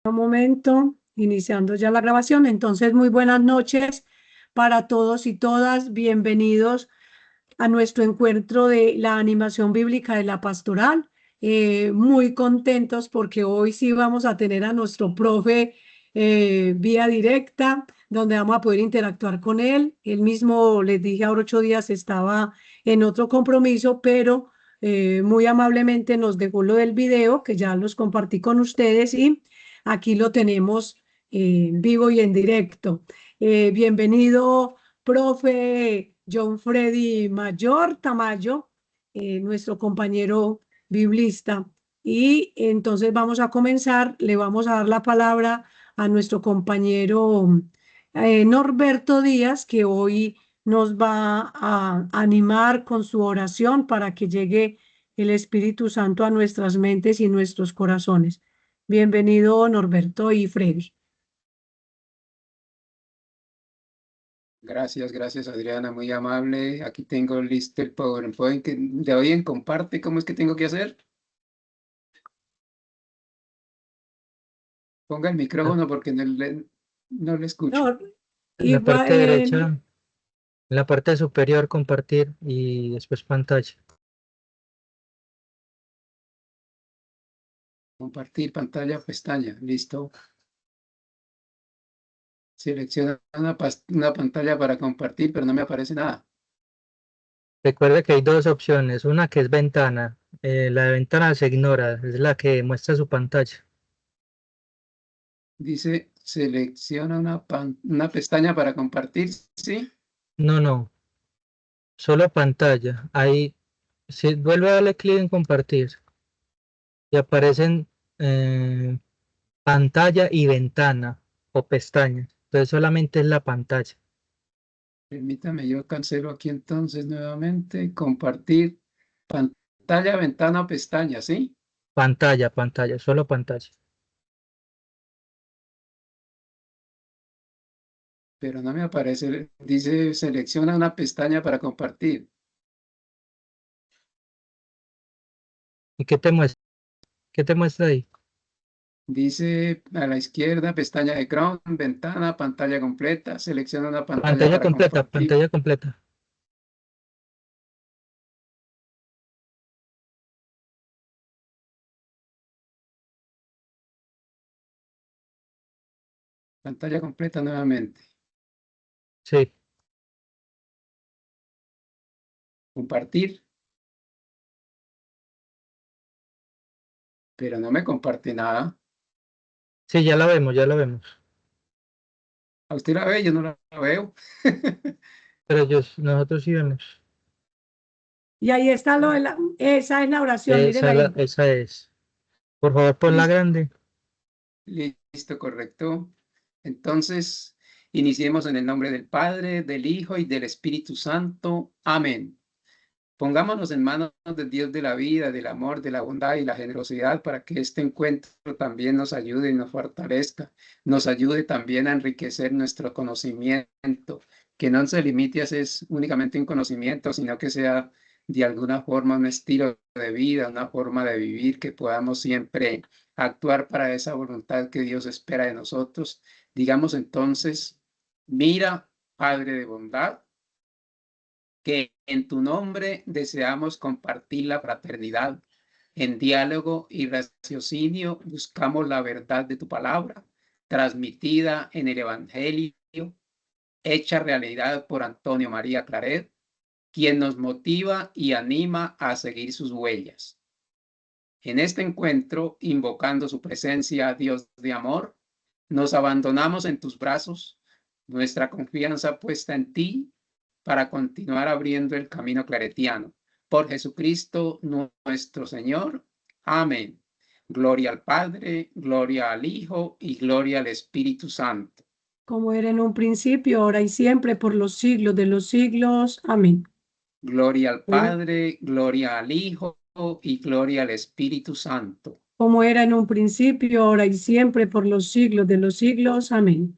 Un momento, iniciando ya la grabación. Entonces, muy buenas noches para todos y todas. Bienvenidos a nuestro encuentro de la animación bíblica de la pastoral. Muy contentos porque hoy sí vamos a tener a nuestro profe vía directa, donde vamos a poder interactuar con él. Él mismo, les dije, ahora 8 días estaba en otro compromiso, pero muy amablemente nos dejó lo del video, que ya los compartí con ustedes y aquí lo tenemos en vivo y en directo. Bienvenido, profe John Freddy Mayor Tamayo, nuestro compañero biblista. Y entonces vamos a comenzar, le vamos a dar la palabra a nuestro compañero Norberto Díaz, que hoy nos va a animar con su oración para que llegue el Espíritu Santo a nuestras mentes y nuestros corazones. Bienvenido, Norberto y Freddy. Gracias Adriana, muy amable. Aquí tengo listo el PowerPoint que de hoy en comparte. ¿Cómo es que tengo que hacer? Ponga el micrófono porque no le escucho. No, En la igual, parte derecha, en la parte superior, compartir y después pantalla. Compartir pantalla, pestaña, listo. Selecciona una pantalla para compartir, pero no me aparece nada. Recuerda que hay dos opciones, una que es ventana, la de ventana se ignora, es la que muestra su pantalla. Dice, selecciona una pestaña para compartir, ¿sí? No, solo pantalla. Ahí, si vuelve a darle clic en compartir y aparecen pantalla y ventana o pestaña. Entonces solamente es la pantalla. Permítame, yo cancelo aquí entonces nuevamente. Compartir pantalla, ventana, pestaña, ¿sí? Pantalla, solo pantalla. Pero no me aparece, dice selecciona una pestaña para compartir. ¿Y qué te muestra? ¿Qué te muestra ahí? Dice a la izquierda, pestaña de Chrome, ventana, pantalla completa, selecciona una pantalla Pantalla para completa, compartir. pantalla completa. Pantalla completa nuevamente. Sí. Compartir, pero no me comparte nada. Sí, ya la vemos, ya la vemos. A usted la ve, yo no la veo. Pero nosotros sí vemos. y ahí está esa es la oración, mírenla ahí. Esa es. Por favor, ponla Listo, grande. listo, correcto. Entonces, iniciemos en el nombre del Padre, del Hijo y del Espíritu Santo. Amén. Pongámonos en manos del Dios de la vida, del amor, de la bondad y la generosidad para que este encuentro también nos ayude y nos fortalezca, nos ayude también a enriquecer nuestro conocimiento, que no se limite a ser únicamente un conocimiento, sino que sea de alguna forma un estilo de vida, una forma de vivir, que podamos siempre actuar para esa voluntad que Dios espera de nosotros. Digamos entonces, mira, Padre de bondad, que en tu nombre deseamos compartir la fraternidad. En diálogo y raciocinio buscamos la verdad de tu palabra, transmitida en el Evangelio, hecha realidad por Antonio María Claret, quien nos motiva y anima a seguir sus huellas. En este encuentro, invocando su presencia, Dios de amor, nos abandonamos en tus brazos, nuestra confianza puesta en ti para continuar abriendo el camino claretiano. Por Jesucristo nuestro Señor. Amén. Gloria al Padre, gloria al Hijo y gloria al Espíritu Santo. Como era en un principio, ahora y siempre, por los siglos de los siglos. Amén. Gloria al Padre, gloria al Hijo y gloria al Espíritu Santo. Como era en un principio, ahora y siempre, por los siglos de los siglos. Amén.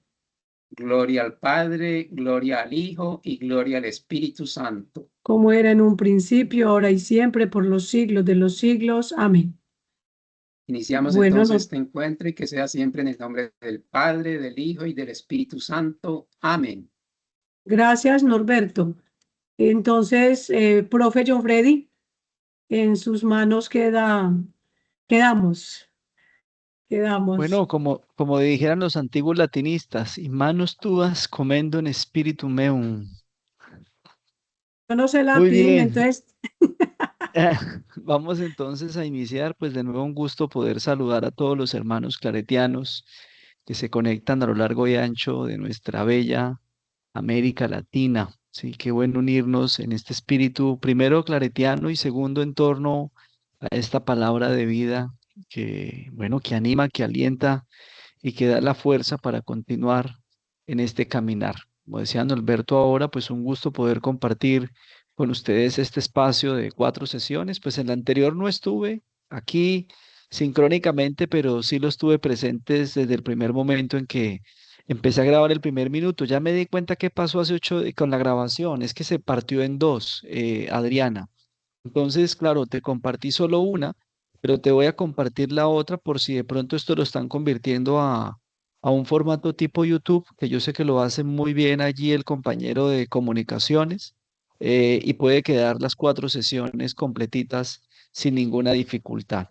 Gloria al Padre, gloria al Hijo y gloria al Espíritu Santo. Como era en un principio, ahora y siempre, por los siglos de los siglos. Amén. Iniciamos Bueno, entonces este encuentro y que sea siempre en el nombre del Padre, del Hijo y del Espíritu Santo. Amén. gracias, Norberto. Entonces, profe John Freddy, en sus manos quedamos, quedamos. Bueno, como dijeran los antiguos latinistas, y manus tuas comendo en spiritu meum. Yo no sé Muy latín, bien, entonces, vamos entonces a iniciar, pues de nuevo un gusto poder saludar a todos los hermanos claretianos que se conectan a lo largo y ancho de nuestra bella América Latina. Sí, qué bueno unirnos en este espíritu, primero claretiano y segundo en torno a esta palabra de vida que, bueno, que anima, que alienta y que da la fuerza para continuar en este caminar. Como decía Norberto ahora, pues un gusto poder compartir con ustedes este espacio de 4 sesiones. Pues en la anterior no estuve aquí sincrónicamente, pero sí lo estuve presentes desde el primer momento en que empecé a grabar el primer minuto. Ya me di cuenta qué pasó hace 8 con la grabación, es que se partió en dos, Adriana. Entonces, claro, te compartí solo una, pero te voy a compartir la otra por si de pronto esto lo están convirtiendo a un formato tipo YouTube, que yo sé que lo hace muy bien allí el compañero de comunicaciones, y puede quedar las 4 sesiones completitas sin ninguna dificultad.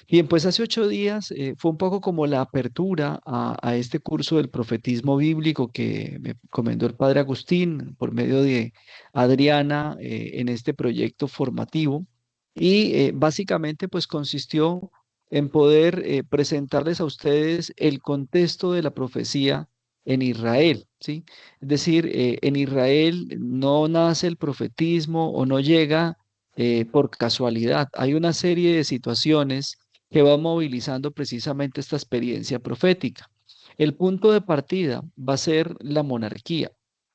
Bien, pues hace 8 días fue un poco como la apertura a este curso del profetismo bíblico que me recomendó el padre Agustín por medio de Adriana en este proyecto formativo y básicamente pues consistió en poder presentarles a ustedes el contexto de la profecía en Israel, ¿sí? Es decir, en Israel no nace el profetismo o no llega por casualidad. Hay una serie de situaciones que van movilizando precisamente esta experiencia profética. El punto de partida va a ser la monarquía.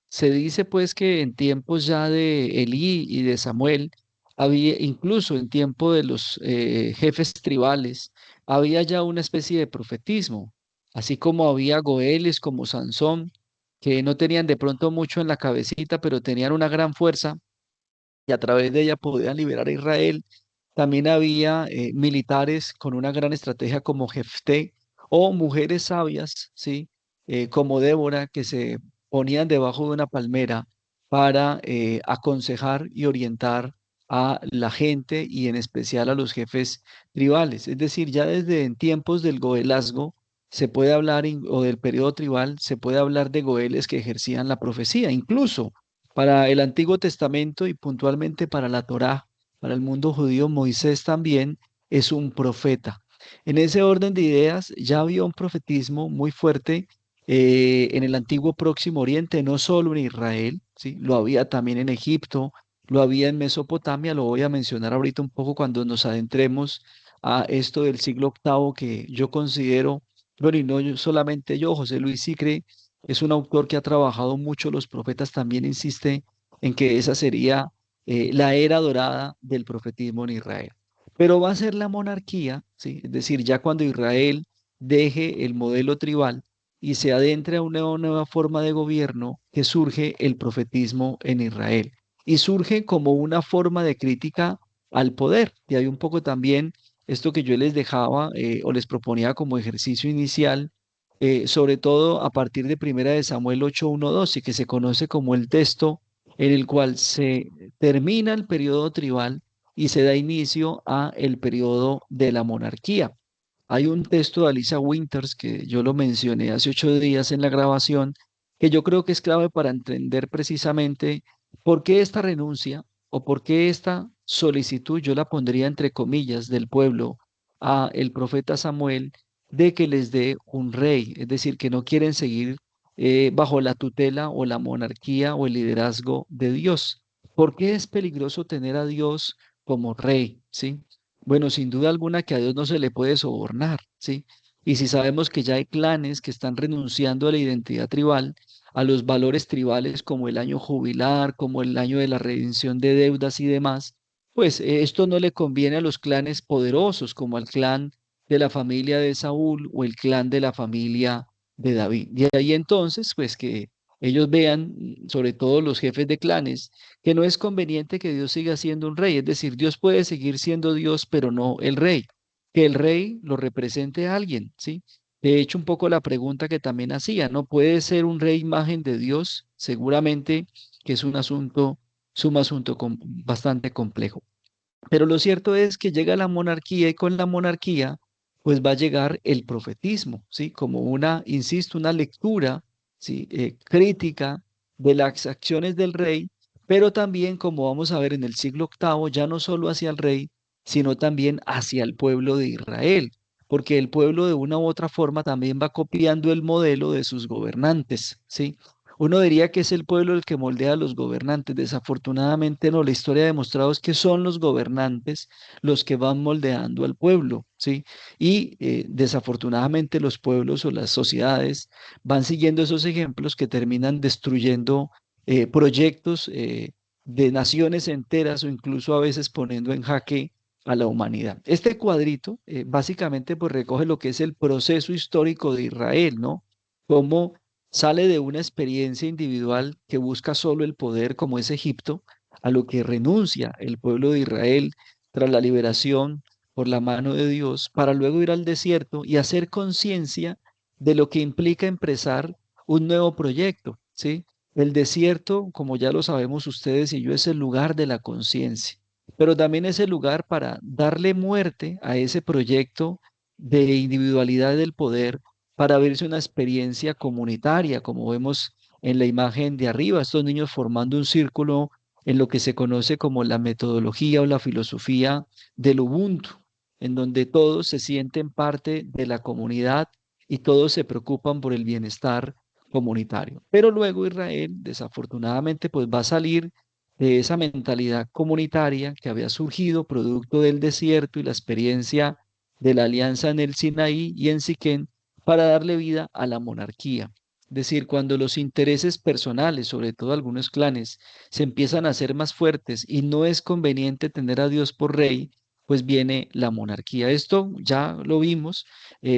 Se dice pues que en tiempos ya de Elí y de Samuel, había incluso en tiempo de los jefes tribales, había ya una especie de profetismo, así como había Goeles como Sansón, que no tenían de pronto mucho en la cabecita, pero tenían una gran fuerza y a través de ella podían liberar a Israel. También había militares con una gran estrategia como Jefté o mujeres sabias, ¿sí? Como Débora, que se ponían debajo de una palmera para aconsejar y orientar a la gente y en especial a los jefes tribales. Es decir, ya desde en tiempos del goelazgo se puede hablar, o del periodo tribal, se puede hablar de goeles que ejercían la profecía, incluso para el Antiguo Testamento y puntualmente para la Torá, para el mundo judío, Moisés también es un profeta. En ese orden de ideas ya había un profetismo muy fuerte en el antiguo Próximo Oriente, no solo en Israel, ¿sí? Lo había también en Egipto, lo había en Mesopotamia, lo voy a mencionar ahorita un poco cuando nos adentremos a esto del siglo octavo que yo considero, bueno, y no solamente yo, José Luis Sicre es un autor que ha trabajado mucho los profetas, también insiste en que esa sería la era dorada del profetismo en Israel. Pero va a ser la monarquía, ¿sí? Es decir, ya cuando Israel deje el modelo tribal y se adentre a una nueva forma de gobierno, que surge el profetismo en Israel. Y surge como una forma de crítica al poder. Y hay un poco también esto que yo les dejaba o les proponía como ejercicio inicial, sobre todo a partir de Primera de Samuel 8:1-2, y que se conoce como el texto en el cual se termina el periodo tribal y se da inicio a el periodo de la monarquía. Hay un texto de Alisa Winters que yo lo mencioné hace 8 días en la grabación, que yo creo que es clave para entender precisamente por qué esta renuncia o por qué esta solicitud, yo la pondría entre comillas, del pueblo a el profeta Samuel de que les dé un rey, es decir, que no quieren seguir bajo la tutela o la monarquía o el liderazgo de Dios. ¿Por qué es peligroso tener a Dios como rey? ¿Sí? Bueno, sin duda alguna que a Dios no se le puede sobornar, ¿sí? Y si sabemos que ya hay clanes que están renunciando a la identidad tribal, a los valores tribales como el año jubilar, como el año de la redención de deudas y demás, pues esto no le conviene a los clanes poderosos como al clan de la familia de Saúl o el clan de la familia de David. De ahí entonces, pues que ellos vean, sobre todo los jefes de clanes, que no es conveniente que Dios siga siendo un rey, es decir, Dios puede seguir siendo Dios, pero no el rey. que el rey lo represente a alguien, ¿sí? De hecho, un poco la pregunta que también hacía, ¿no? ¿Puede ser un rey imagen de Dios? Seguramente que es un asunto bastante complejo. Pero lo cierto es que llega la monarquía y con la monarquía, pues va a llegar el profetismo, ¿sí? Como una, insisto, una lectura, ¿sí? Crítica de las acciones del rey, pero también, como vamos a ver en el siglo octavo, ya no solo hacia el rey, sino también hacia el pueblo de Israel, porque el pueblo de una u otra forma también va copiando el modelo de sus gobernantes, ¿sí? Uno diría que es el pueblo el que moldea a los gobernantes. Desafortunadamente no, la historia ha demostrado es que son los gobernantes los que van moldeando al pueblo, ¿sí? Y desafortunadamente los pueblos o las sociedades van siguiendo esos ejemplos que terminan destruyendo proyectos de naciones enteras o incluso a veces poniendo en jaque a la humanidad. Este cuadrito básicamente pues recoge lo que es el proceso histórico de Israel, ¿no? Cómo sale de una experiencia individual que busca solo el poder, como es Egipto, a lo que renuncia el pueblo de Israel tras la liberación por la mano de Dios, para luego ir al desierto y hacer conciencia de lo que implica empezar un nuevo proyecto, ¿sí? El desierto, como ya lo sabemos ustedes y yo, es el lugar de la conciencia, pero también es el lugar para darle muerte a ese proyecto de individualidad del poder para verse una experiencia comunitaria, como vemos en la imagen de arriba, estos niños formando un círculo en lo que se conoce como la metodología o la filosofía del Ubuntu, en donde todos se sienten parte de la comunidad y todos se preocupan por el bienestar comunitario. Pero luego Israel, desafortunadamente, pues va a salir de esa mentalidad comunitaria que había surgido producto del desierto y la experiencia de la alianza en el Sinaí y en Siquén para darle vida a la monarquía. Es decir, cuando los intereses personales, sobre todo algunos clanes, se empiezan a hacer más fuertes y no es conveniente tener a Dios por rey, pues viene la monarquía. Esto ya lo vimos,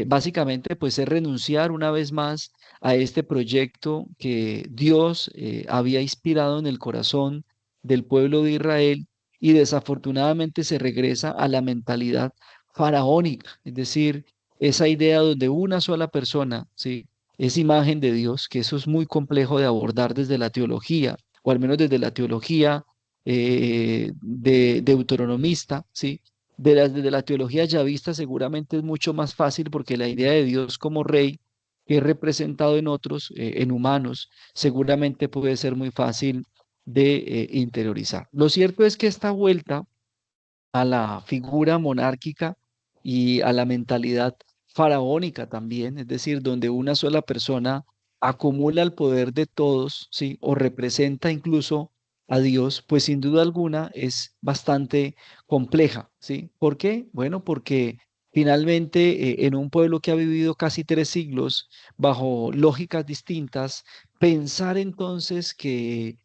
básicamente pues es renunciar una vez más a este proyecto que Dios había inspirado en el corazón del pueblo de Israel y desafortunadamente se regresa a la mentalidad faraónica, es decir, esa idea donde una sola persona, ¿sí? Es imagen de Dios, que eso es muy complejo de abordar desde la teología, o al menos desde la teología de deuteronomista, ¿sí? Desde la teología yavista seguramente es mucho más fácil porque la idea de Dios como rey, que es representado en otros, en humanos, seguramente puede ser muy fácil de interiorizar. Lo cierto es que esta vuelta a la figura monárquica y a la mentalidad faraónica también, es decir, donde una sola persona acumula el poder de todos, ¿sí? O representa incluso a Dios, pues sin duda alguna es bastante compleja, ¿sí? ¿Por qué? Bueno, porque finalmente en un pueblo que ha vivido casi 3 siglos bajo lógicas distintas, pensar entonces que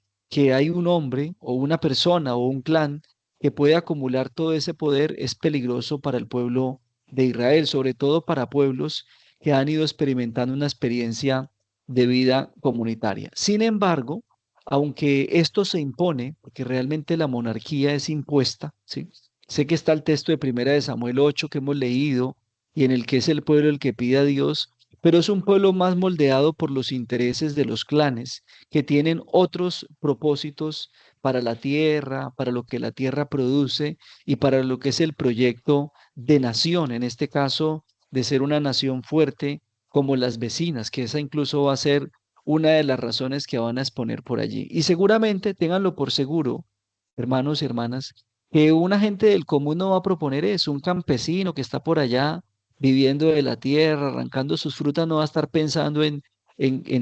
hay un hombre o una persona o un clan que puede acumular todo ese poder es peligroso para el pueblo de Israel, sobre todo para pueblos que han ido experimentando una experiencia de vida comunitaria. Sin embargo, aunque esto se impone, porque realmente la monarquía es impuesta, ¿sí? Sé que está el texto de Primera de Samuel 8 que hemos leído y en el que es el pueblo el que pide a Dios, pero es un pueblo más moldeado por los intereses de los clanes que tienen otros propósitos para la tierra, para lo que la tierra produce y para lo que es el proyecto de nación, en este caso de ser una nación fuerte como las vecinas, que esa incluso va a ser una de las razones que van a exponer por allí. Y seguramente ténganlo por seguro, hermanos y hermanas, que una gente del común no va a proponer eso, un campesino que está por allá viviendo de la tierra, arrancando sus frutas, no va a estar pensando en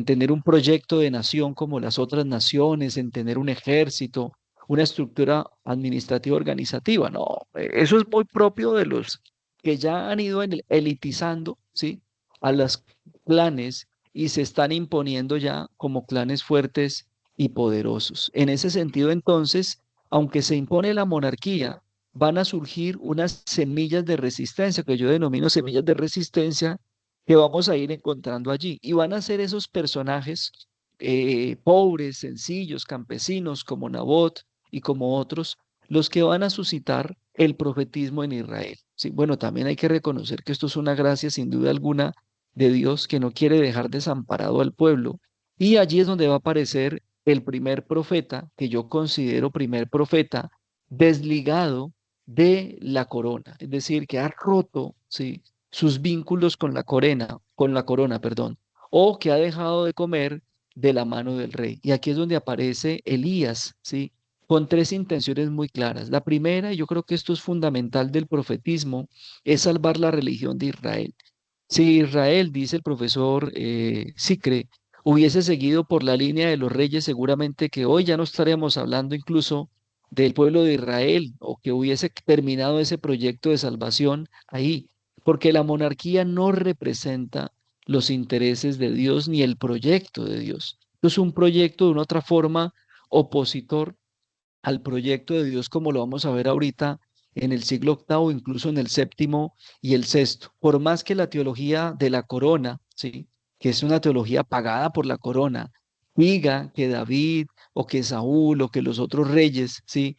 tener un proyecto de nación como las otras naciones, en tener un ejército, una estructura administrativa organizativa. No, eso es muy propio de los que ya han ido elitizando, ¿sí? A los clanes y se están imponiendo ya como clanes fuertes y poderosos. En ese sentido, entonces, aunque se impone la monarquía, van a surgir unas semillas de resistencia, que yo denomino semillas de resistencia, que vamos a ir encontrando allí. Y van a ser esos personajes pobres, sencillos, campesinos, como Nabot y como otros, los que van a suscitar el profetismo en Israel. Sí, bueno, también hay que reconocer que esto es una gracia sin duda alguna de Dios que no quiere dejar desamparado al pueblo. Y allí es donde va a aparecer el primer profeta, que yo considero primer profeta, desligado de la corona, es decir, que ha roto, ¿sí?, sus vínculos con la corona, perdón, o que ha dejado de comer de la mano del rey. Y aquí es donde aparece Elías, ¿sí?, con tres intenciones muy claras. La primera, y yo creo que esto es fundamental del profetismo, es salvar la religión de Israel. Si Israel, dice el profesor Sicre, hubiese seguido por la línea de los reyes, seguramente que hoy ya no estaríamos hablando incluso del pueblo de Israel o que hubiese terminado ese proyecto de salvación ahí, porque la monarquía no representa los intereses de Dios ni el proyecto de Dios. Es un proyecto de una otra forma opositor al proyecto de Dios, como lo vamos a ver ahorita en el siglo octavo, incluso en el séptimo y el sexto. Por más que la teología de la corona, ¿sí?, que es una teología pagada por la corona, diga que David o que Saúl o que los otros reyes, ¿sí?,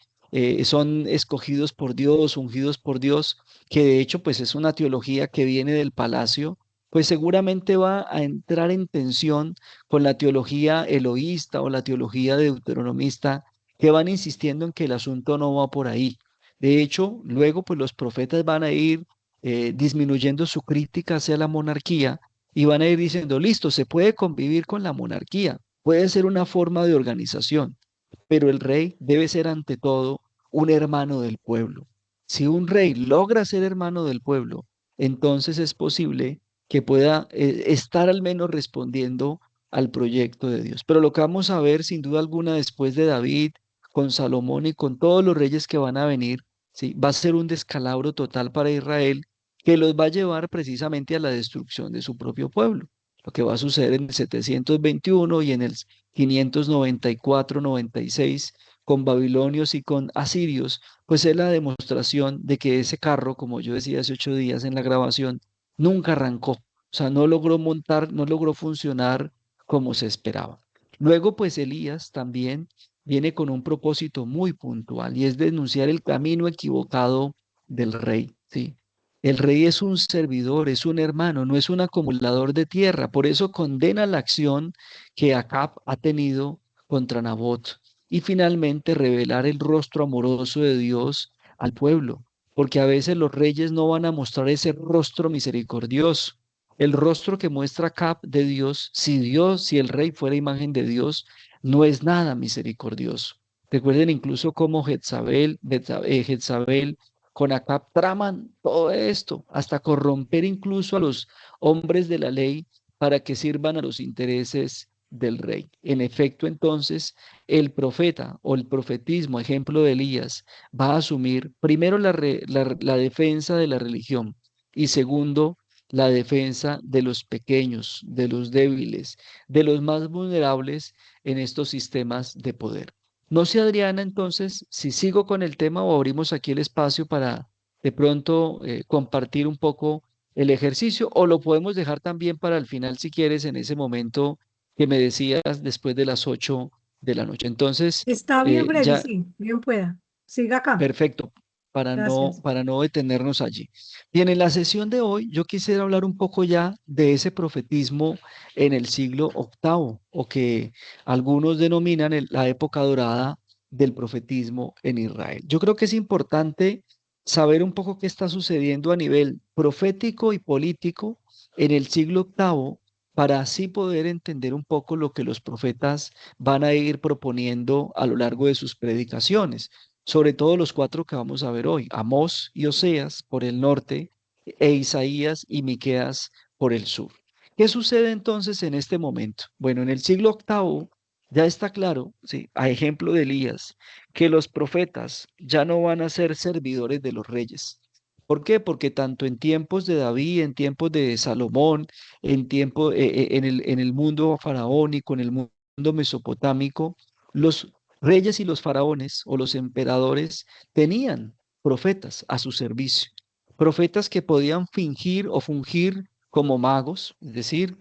son escogidos por Dios, ungidos por Dios, que de hecho pues es una teología que viene del palacio, pues seguramente va a entrar en tensión con la teología eloísta o la teología deuteronomista, que van insistiendo en que el asunto no va por ahí. De hecho, luego pues los profetas van a ir disminuyendo su crítica hacia la monarquía y van a ir diciendo, listo, se puede convivir con la monarquía, puede ser una forma de organización, pero el rey debe ser ante todo un hermano del pueblo. Si un rey logra ser hermano del pueblo, entonces es posible que pueda estar al menos respondiendo al proyecto de Dios. Pero lo que vamos a ver sin duda alguna después de David, con Salomón y con todos los reyes que van a venir, ¿sí?, va a ser un descalabro total para Israel que los va a llevar precisamente a la destrucción de su propio pueblo. Lo que va a suceder en el 721 y en el 594-96 con babilonios y con asirios, pues es la demostración de que ese carro, como yo decía hace 8 días en la grabación, nunca arrancó. O sea, no logró montar, no logró funcionar como se esperaba. Luego, pues Elías también viene con un propósito muy puntual y es denunciar el camino equivocado del rey, ¿sí? El rey es un servidor, es un hermano, no es un acumulador de tierra. Por eso condena la acción que Acab ha tenido contra Nabot. Y finalmente revelar el rostro amoroso de Dios al pueblo, porque a veces los reyes no van a mostrar ese rostro misericordioso. El rostro que muestra Acab de Dios, si el rey fuera imagen de Dios, no es nada misericordioso. Recuerden incluso cómo Jezabel con Acab traman todo esto, hasta corromper incluso a los hombres de la ley para que sirvan a los intereses del rey. En efecto, entonces, el profeta o el profetismo, ejemplo de Elías, va a asumir primero la defensa de la religión y segundo, la defensa de los pequeños, de los débiles, de los más vulnerables en estos sistemas de poder. No sé, Adriana, entonces, si sigo con el tema o abrimos aquí el espacio para de pronto compartir un poco el ejercicio o lo podemos dejar también para el final si quieres en ese momento que me decías después de las 8 de la noche. Entonces, Está bien, Freddy, ya, sí, bien pueda. Siga acá. perfecto, Gracias. para no detenernos allí. Bien, en la sesión de hoy yo quisiera hablar un poco ya de ese profetismo en el siglo octavo, o que algunos denominan la época dorada del profetismo en Israel. Yo creo que es importante saber un poco qué está sucediendo a nivel profético y político en el siglo octavo para así poder entender un poco lo que los profetas van a ir proponiendo a lo largo de sus predicaciones, sobre todo los cuatro que vamos a ver hoy: Amós y Oseas por el norte, e Isaías y Miqueas por el sur. ¿Qué sucede entonces en este momento? Bueno, en el siglo octavo ya está claro, sí, a ejemplo de Elías, que los profetas ya no van a ser servidores de los reyes. ¿Por qué? Porque tanto en tiempos de David, en tiempos de Salomón, en el mundo faraónico, en el mundo mesopotámico, los reyes y los faraones o los emperadores tenían profetas a su servicio, profetas que podían fingir o fungir como magos, es decir,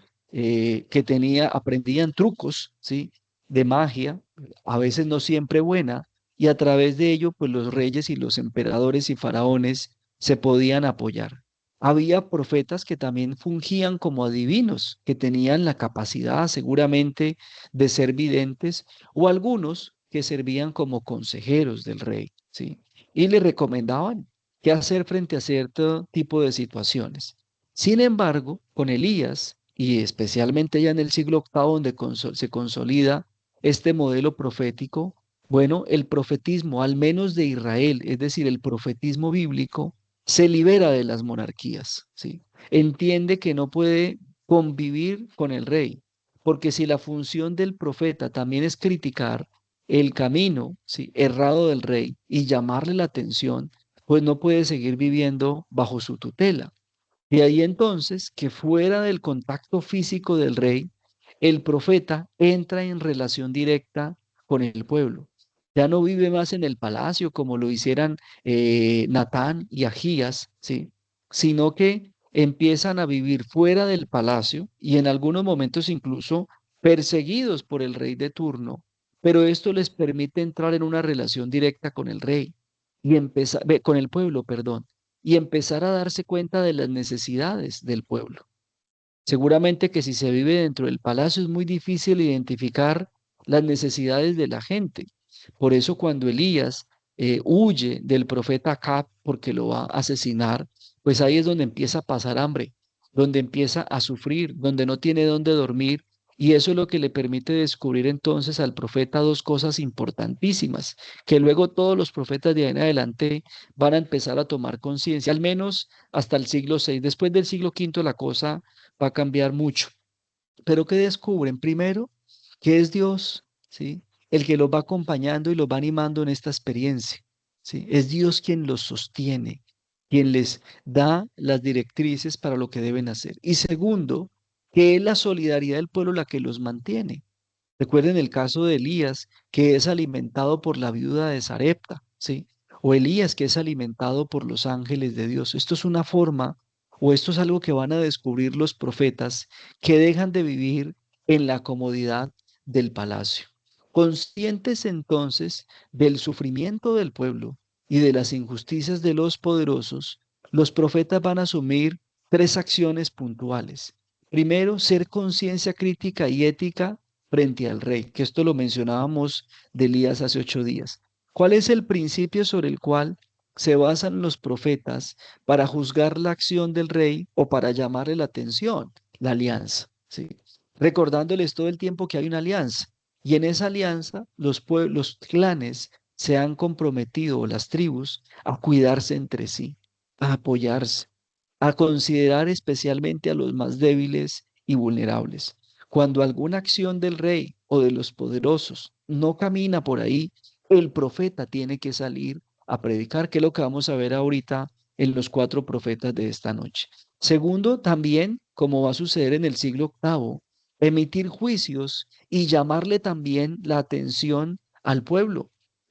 aprendían trucos, ¿sí?, de magia, a veces no siempre buena, y a través de ello, pues los reyes y los emperadores y faraones se podían apoyar. Había profetas que también fungían como adivinos, que tenían la capacidad seguramente de ser videntes, o algunos que servían como consejeros del rey, ¿sí? Y le recomendaban qué hacer frente a cierto tipo de situaciones. Sin embargo, con Elías, y especialmente ya en el siglo octavo, donde se consolida este modelo profético, bueno, el profetismo, al menos de Israel, es decir, el profetismo bíblico, se libera de las monarquías, ¿sí? Entiende que no puede convivir con el rey, porque si la función del profeta también es criticar el camino, ¿sí?, errado del rey y llamarle la atención, pues no puede seguir viviendo bajo su tutela. De ahí entonces que fuera del contacto físico del rey, el profeta entra en relación directa con el pueblo. Ya no vive más en el palacio como lo hicieran Natán y Agías, ¿sí? Sino que empiezan a vivir fuera del palacio y en algunos momentos incluso perseguidos por el rey de turno, pero esto les permite entrar en una relación directa con el rey y empezar, con el pueblo, perdón, y empezar a darse cuenta de las necesidades del pueblo. Seguramente que si se vive dentro del palacio es muy difícil identificar las necesidades de la gente. Por eso cuando Elías huye del profeta Acab porque lo va a asesinar, pues ahí es donde empieza a pasar hambre, donde empieza a sufrir, donde no tiene dónde dormir. Y eso es lo que le permite descubrir entonces al profeta dos cosas importantísimas, que luego todos los profetas de ahí en adelante van a empezar a tomar conciencia, al menos hasta el siglo VI. Después del siglo V la cosa va a cambiar mucho. Pero ¿qué descubren? Primero, que es Dios, ¿sí? El que los va acompañando y los va animando en esta experiencia, ¿sí? Es Dios quien los sostiene, quien les da las directrices para lo que deben hacer. Y segundo, que es la solidaridad del pueblo la que los mantiene. Recuerden el caso de Elías, que es alimentado por la viuda de Sarepta, ¿sí? O Elías, que es alimentado por los ángeles de Dios. Esto es una forma, o esto es algo que van a descubrir los profetas, que dejan de vivir en la comodidad del palacio. Conscientes entonces del sufrimiento del pueblo y de las injusticias de los poderosos, los profetas van a asumir tres acciones puntuales. Primero, ser conciencia crítica y ética frente al rey, que esto lo mencionábamos de Elías hace 8 días. ¿Cuál es el principio sobre el cual se basan los profetas para juzgar la acción del rey o para llamarle la atención? La alianza, ¿sí? Recordándoles todo el tiempo que hay una alianza. Y en esa alianza los pueblos, los clanes se han comprometido, o las tribus, a cuidarse entre sí, a apoyarse, a considerar especialmente a los más débiles y vulnerables. Cuando alguna acción del rey o de los poderosos no camina por ahí, el profeta tiene que salir a predicar, que es lo que vamos a ver ahorita en los 4 profetas de esta noche. Segundo, también, como va a suceder en el siglo octavo, emitir juicios y llamarle también la atención al pueblo,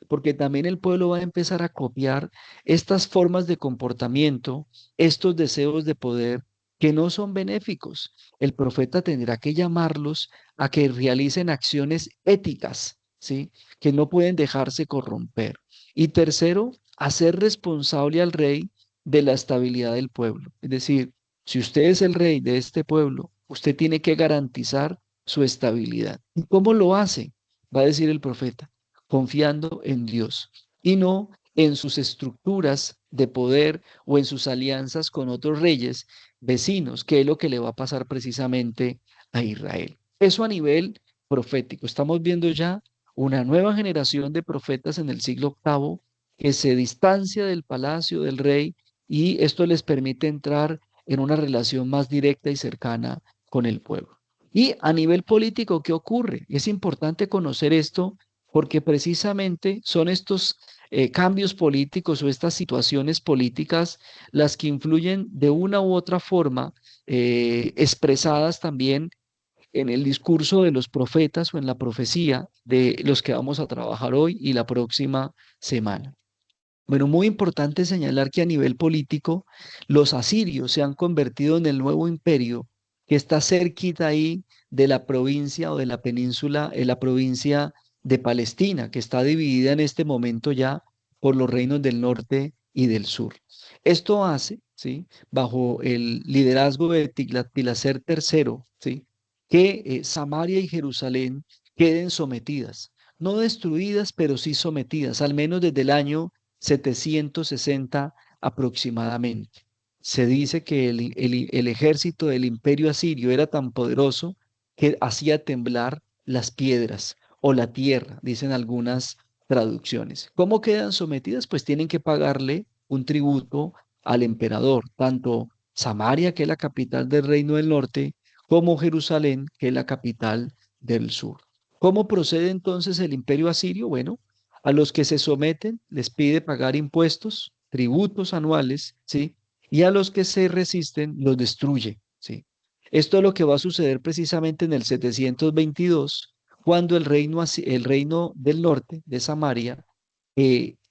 porque también el pueblo va a empezar a copiar estas formas de comportamiento, estos deseos de poder que no son benéficos. El profeta tendrá que llamarlos a que realicen acciones éticas, ¿sí? Que no pueden dejarse corromper. Y tercero, hacer responsable al rey de la estabilidad del pueblo. Es decir, si usted es el rey de este pueblo, usted tiene que garantizar su estabilidad. ¿Y cómo lo hace? Va a decir el profeta, confiando en Dios y no en sus estructuras de poder o en sus alianzas con otros reyes vecinos, que es lo que le va a pasar precisamente a Israel. Eso a nivel profético. Estamos viendo ya una nueva generación de profetas en el siglo octavo que se distancia del palacio del rey y esto les permite entrar en una relación más directa y cercana con el pueblo. Y a nivel político, ¿qué ocurre? Es importante conocer esto porque precisamente son estos cambios políticos o estas situaciones políticas las que influyen de una u otra forma, expresadas también en el discurso de los profetas o en la profecía de los que vamos a trabajar hoy y la próxima semana. Bueno, muy importante señalar que a nivel político, los asirios se han convertido en el nuevo imperio que está cerquita ahí de la provincia o de la península, en la provincia de Palestina, que está dividida en este momento ya por los reinos del norte y del sur. Esto hace, ¿sí?, bajo el liderazgo de Tiglat-Pileser III, ¿sí?, que Samaria y Jerusalén queden sometidas, no destruidas, pero sí sometidas, al menos desde el año 760 aproximadamente. Se dice que el ejército del imperio asirio era tan poderoso que hacía temblar las piedras o la tierra, dicen algunas traducciones. ¿Cómo quedan sometidas? Pues tienen que pagarle un tributo al emperador, tanto Samaria, que es la capital del reino del norte, como Jerusalén, que es la capital del sur. ¿Cómo procede entonces el imperio asirio? Bueno, a los que se someten les pide pagar impuestos, tributos anuales, ¿sí? Y a los que se resisten los destruye, ¿sí? Esto es lo que va a suceder precisamente en el 722, cuando el reino del norte de Samaria,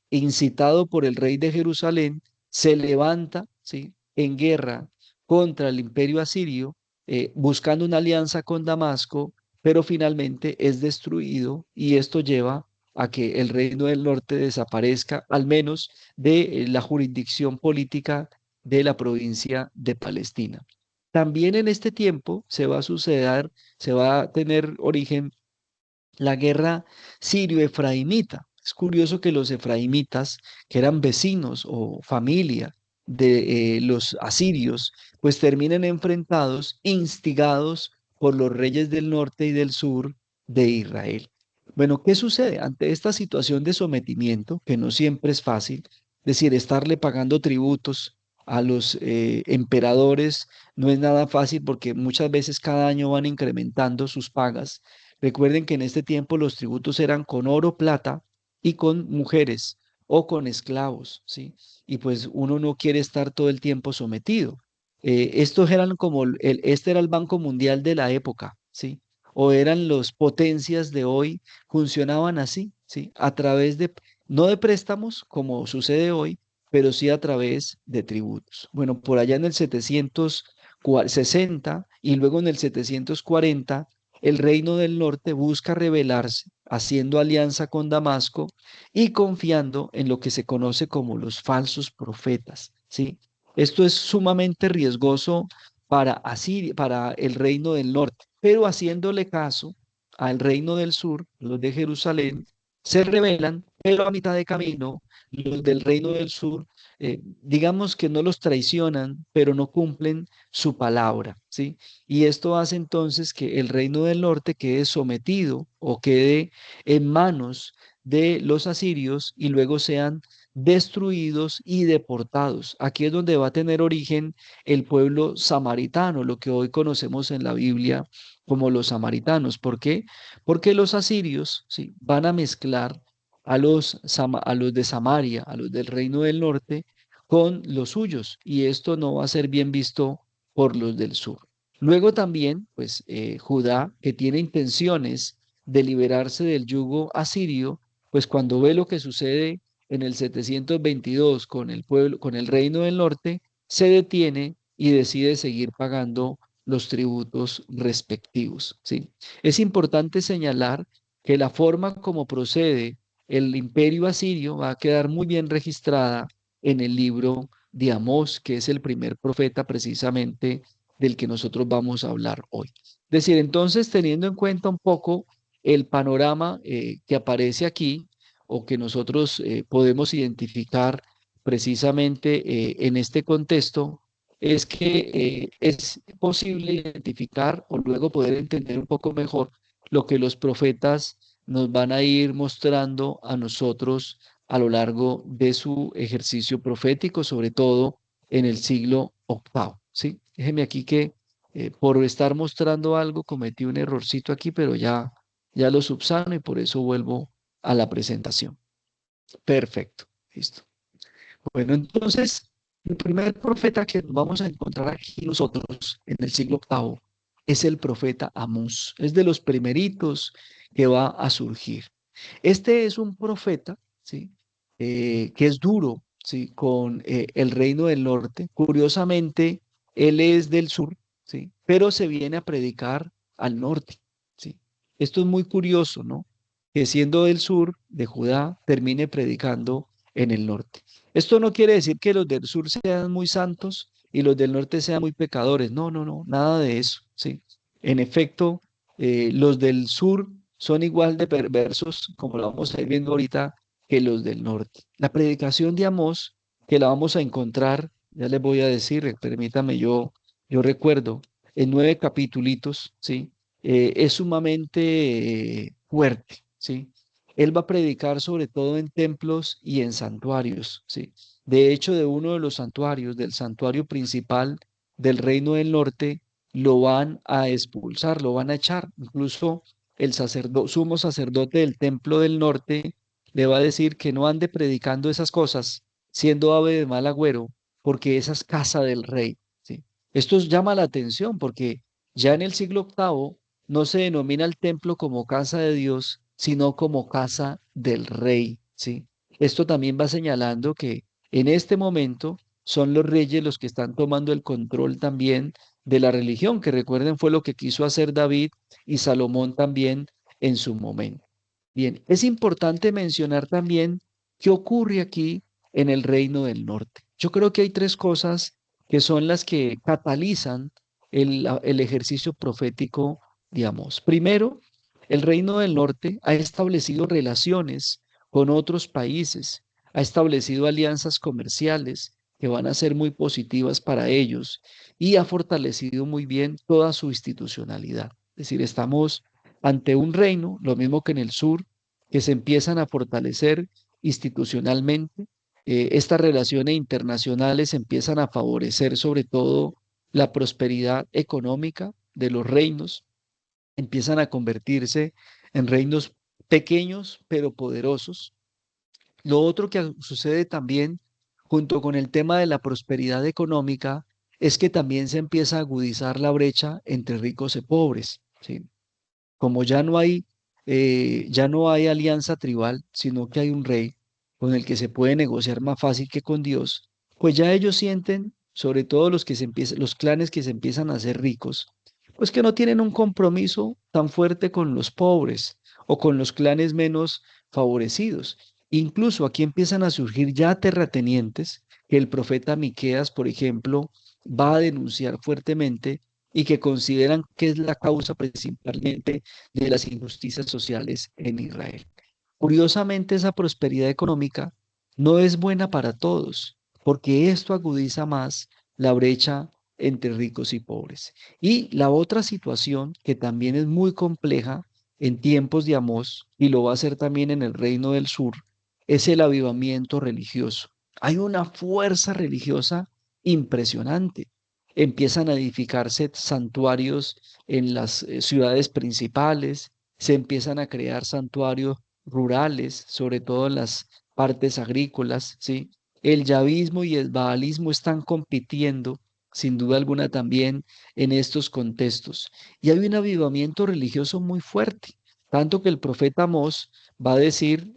incitado por el rey de Jerusalén, se levanta, ¿sí?, en guerra contra el imperio asirio, buscando una alianza con Damasco, pero finalmente es destruido y esto lleva a que el reino del norte desaparezca, al menos de la jurisdicción política de la provincia de Palestina. También en este tiempo se va a tener origen la guerra sirio-efraimita. Es curioso que los efraimitas, que eran vecinos o familia de los asirios, pues terminen enfrentados, instigados por los reyes del norte y del sur de Israel. Bueno, ¿qué sucede ante esta situación de sometimiento, que no siempre es fácil? Es decir, estarle pagando tributos a los emperadores no es nada fácil porque muchas veces cada año van incrementando sus pagas. Recuerden que en este tiempo los tributos eran con oro, plata y con mujeres o con esclavos, ¿sí? Y pues uno no quiere estar todo el tiempo sometido. Estos eran como, este era el Banco Mundial de la época, ¿sí? O eran los potencias de hoy, funcionaban así, ¿sí? A través de, no de préstamos como sucede hoy, pero sí a través de tributos. Bueno, por allá en el 760 y luego en el 740 el reino del norte busca rebelarse, haciendo alianza con Damasco y confiando en lo que se conoce como los falsos profetas, ¿sí? Esto es sumamente riesgoso para Asiria, para el reino del norte, pero haciéndole caso al reino del sur, los de Jerusalén, se rebelan, pero a mitad de camino, los del reino del sur, digamos que no los traicionan, pero no cumplen su palabra, ¿sí? Y esto hace entonces que el reino del norte quede sometido o quede en manos de los asirios y luego sean destruidos y deportados. Aquí es donde va a tener origen el pueblo samaritano, lo que hoy conocemos en la Biblia como los samaritanos. ¿Por qué? Porque los asirios, ¿sí?, van a mezclar a los de Samaria, a los del reino del norte, con los suyos, y esto no va a ser bien visto por los del sur. Luego también, pues Judá, que tiene intenciones de liberarse del yugo asirio, pues cuando ve lo que sucede en el 722 con el pueblo, con el reino del norte, se detiene y decide seguir pagando los tributos respectivos, ¿sí? Es importante señalar que la forma como procede el imperio asirio va a quedar muy bien registrada en el libro de Amós, que es el primer profeta precisamente del que nosotros vamos a hablar hoy. Es decir, entonces, teniendo en cuenta un poco el panorama que aparece aquí o que nosotros podemos identificar precisamente en este contexto, es que es posible identificar o luego poder entender un poco mejor lo que los profetas nos van a ir mostrando a nosotros a lo largo de su ejercicio profético, sobre todo en el siglo VIII, ¿sí? Déjeme aquí que por estar mostrando algo cometí un errorcito aquí, pero ya lo subsano y por eso vuelvo a la presentación. Perfecto, listo. Bueno, entonces, el primer profeta que nos vamos a encontrar aquí nosotros en el siglo VIII es el profeta Amós. Es de los primeritos que va a surgir. Este es un profeta, ¿sí?, que es duro, ¿sí?, con el reino del norte. Curiosamente, él es del sur, ¿sí?, pero se viene a predicar al norte, ¿sí? Esto es muy curioso, ¿no? que siendo del sur de Judá, termine predicando en el norte. Esto no quiere decir que los del sur sean muy santos y los del norte sean muy pecadores. No, no, no, nada de eso, ¿sí? En efecto, los del sur son igual de perversos, como lo vamos a ir viendo ahorita, que los del norte. La predicación de Amós, que la vamos a encontrar, ya les voy a decir, permítame, yo recuerdo, en 9 capítulos, ¿sí? Es sumamente fuerte, ¿sí? Él va a predicar sobre todo en templos y en santuarios, ¿sí? De hecho, de uno de los santuarios, del santuario principal del Reino del Norte, lo van a expulsar, lo van a echar. Incluso el sumo sacerdote del templo del norte le va a decir que no ande predicando esas cosas, siendo ave de mal agüero, porque esa es casa del rey, ¿sí? Esto llama la atención porque ya en el siglo octavo no se denomina el templo como casa de Dios, sino como casa del rey, ¿sí? Esto también va señalando que en este momento son los reyes los que están tomando el control también de la religión, que recuerden fue lo que quiso hacer David y Salomón también en su momento. Bien, es importante mencionar también qué ocurre aquí en el reino del norte. Yo creo que hay tres cosas que son las que catalizan el ejercicio profético de Amós. Primero, el reino del norte ha establecido relaciones con otros países, ha establecido alianzas comerciales que van a ser muy positivas para ellos y ha fortalecido muy bien toda su institucionalidad. Es decir, estamos ante un reino, lo mismo que en el sur, que se empiezan a fortalecer institucionalmente. Estas relaciones internacionales empiezan a favorecer sobre todo la prosperidad económica de los reinos, empiezan a convertirse en reinos pequeños pero poderosos. Lo otro que sucede también junto con el tema de la prosperidad económica es que también se empieza a agudizar la brecha entre ricos y pobres, ¿sí? Como ya no hay alianza tribal, sino que hay un rey con el que se puede negociar más fácil que con Dios, pues ya ellos sienten, sobre todo los clanes que se empiezan a hacer ricos, pues que no tienen un compromiso tan fuerte con los pobres o con los clanes menos favorecidos. Incluso aquí empiezan a surgir ya terratenientes que el profeta Miqueas, por ejemplo, va a denunciar fuertemente y que consideran que es la causa principalmente de las injusticias sociales en Israel. Curiosamente, esa prosperidad económica no es buena para todos, porque esto agudiza más la brecha entre ricos y pobres. Y la otra situación que también es muy compleja en tiempos de Amós, y lo va a hacer también en el Reino del Sur, es el avivamiento religioso. Hay una fuerza religiosa impresionante. Empiezan a edificarse santuarios en las ciudades principales, se empiezan a crear santuarios rurales, sobre todo en las partes agrícolas, ¿sí? El yavismo y el baalismo están compitiendo, sin duda alguna, también en estos contextos. Y hay un avivamiento religioso muy fuerte, tanto que el profeta Amós va a decir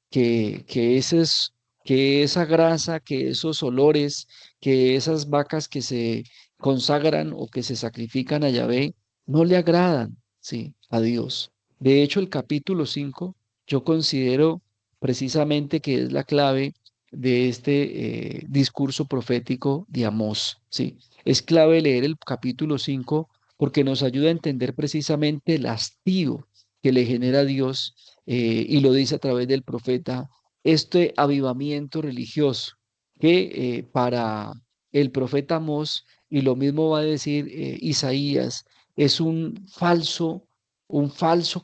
que, que esa grasa, que esos olores, que esas vacas que se consagran o que se sacrifican a Yahvé, no le agradan, ¿sí? A Dios. De hecho, el capítulo 5 yo considero precisamente que es la clave de este discurso profético de Amós, ¿sí? Es clave leer el capítulo 5 porque nos ayuda a entender precisamente el hastío que le genera a Dios y lo dice a través del profeta, este avivamiento religioso que para el profeta Amós, y lo mismo va a decir Isaías, es un falso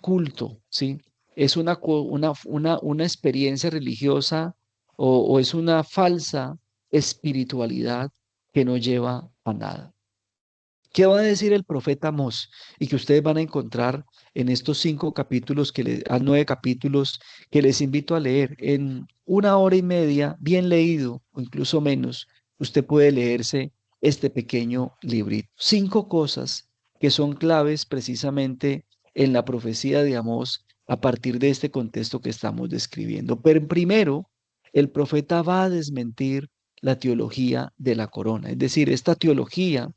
culto, ¿sí? Es una experiencia religiosa o es una falsa espiritualidad que no lleva a nada. ¿Qué va a decir el profeta Amós? Y que ustedes van a encontrar en estos 5 capítulos, 9 capítulos que les invito a leer en 1 hora y media, bien leído o incluso menos, usted puede leerse este pequeño librito. 5 cosas que son claves precisamente en la profecía de Amós a partir de este contexto que estamos describiendo. Pero primero, el profeta va a desmentir la teología de la corona, es decir, esta teología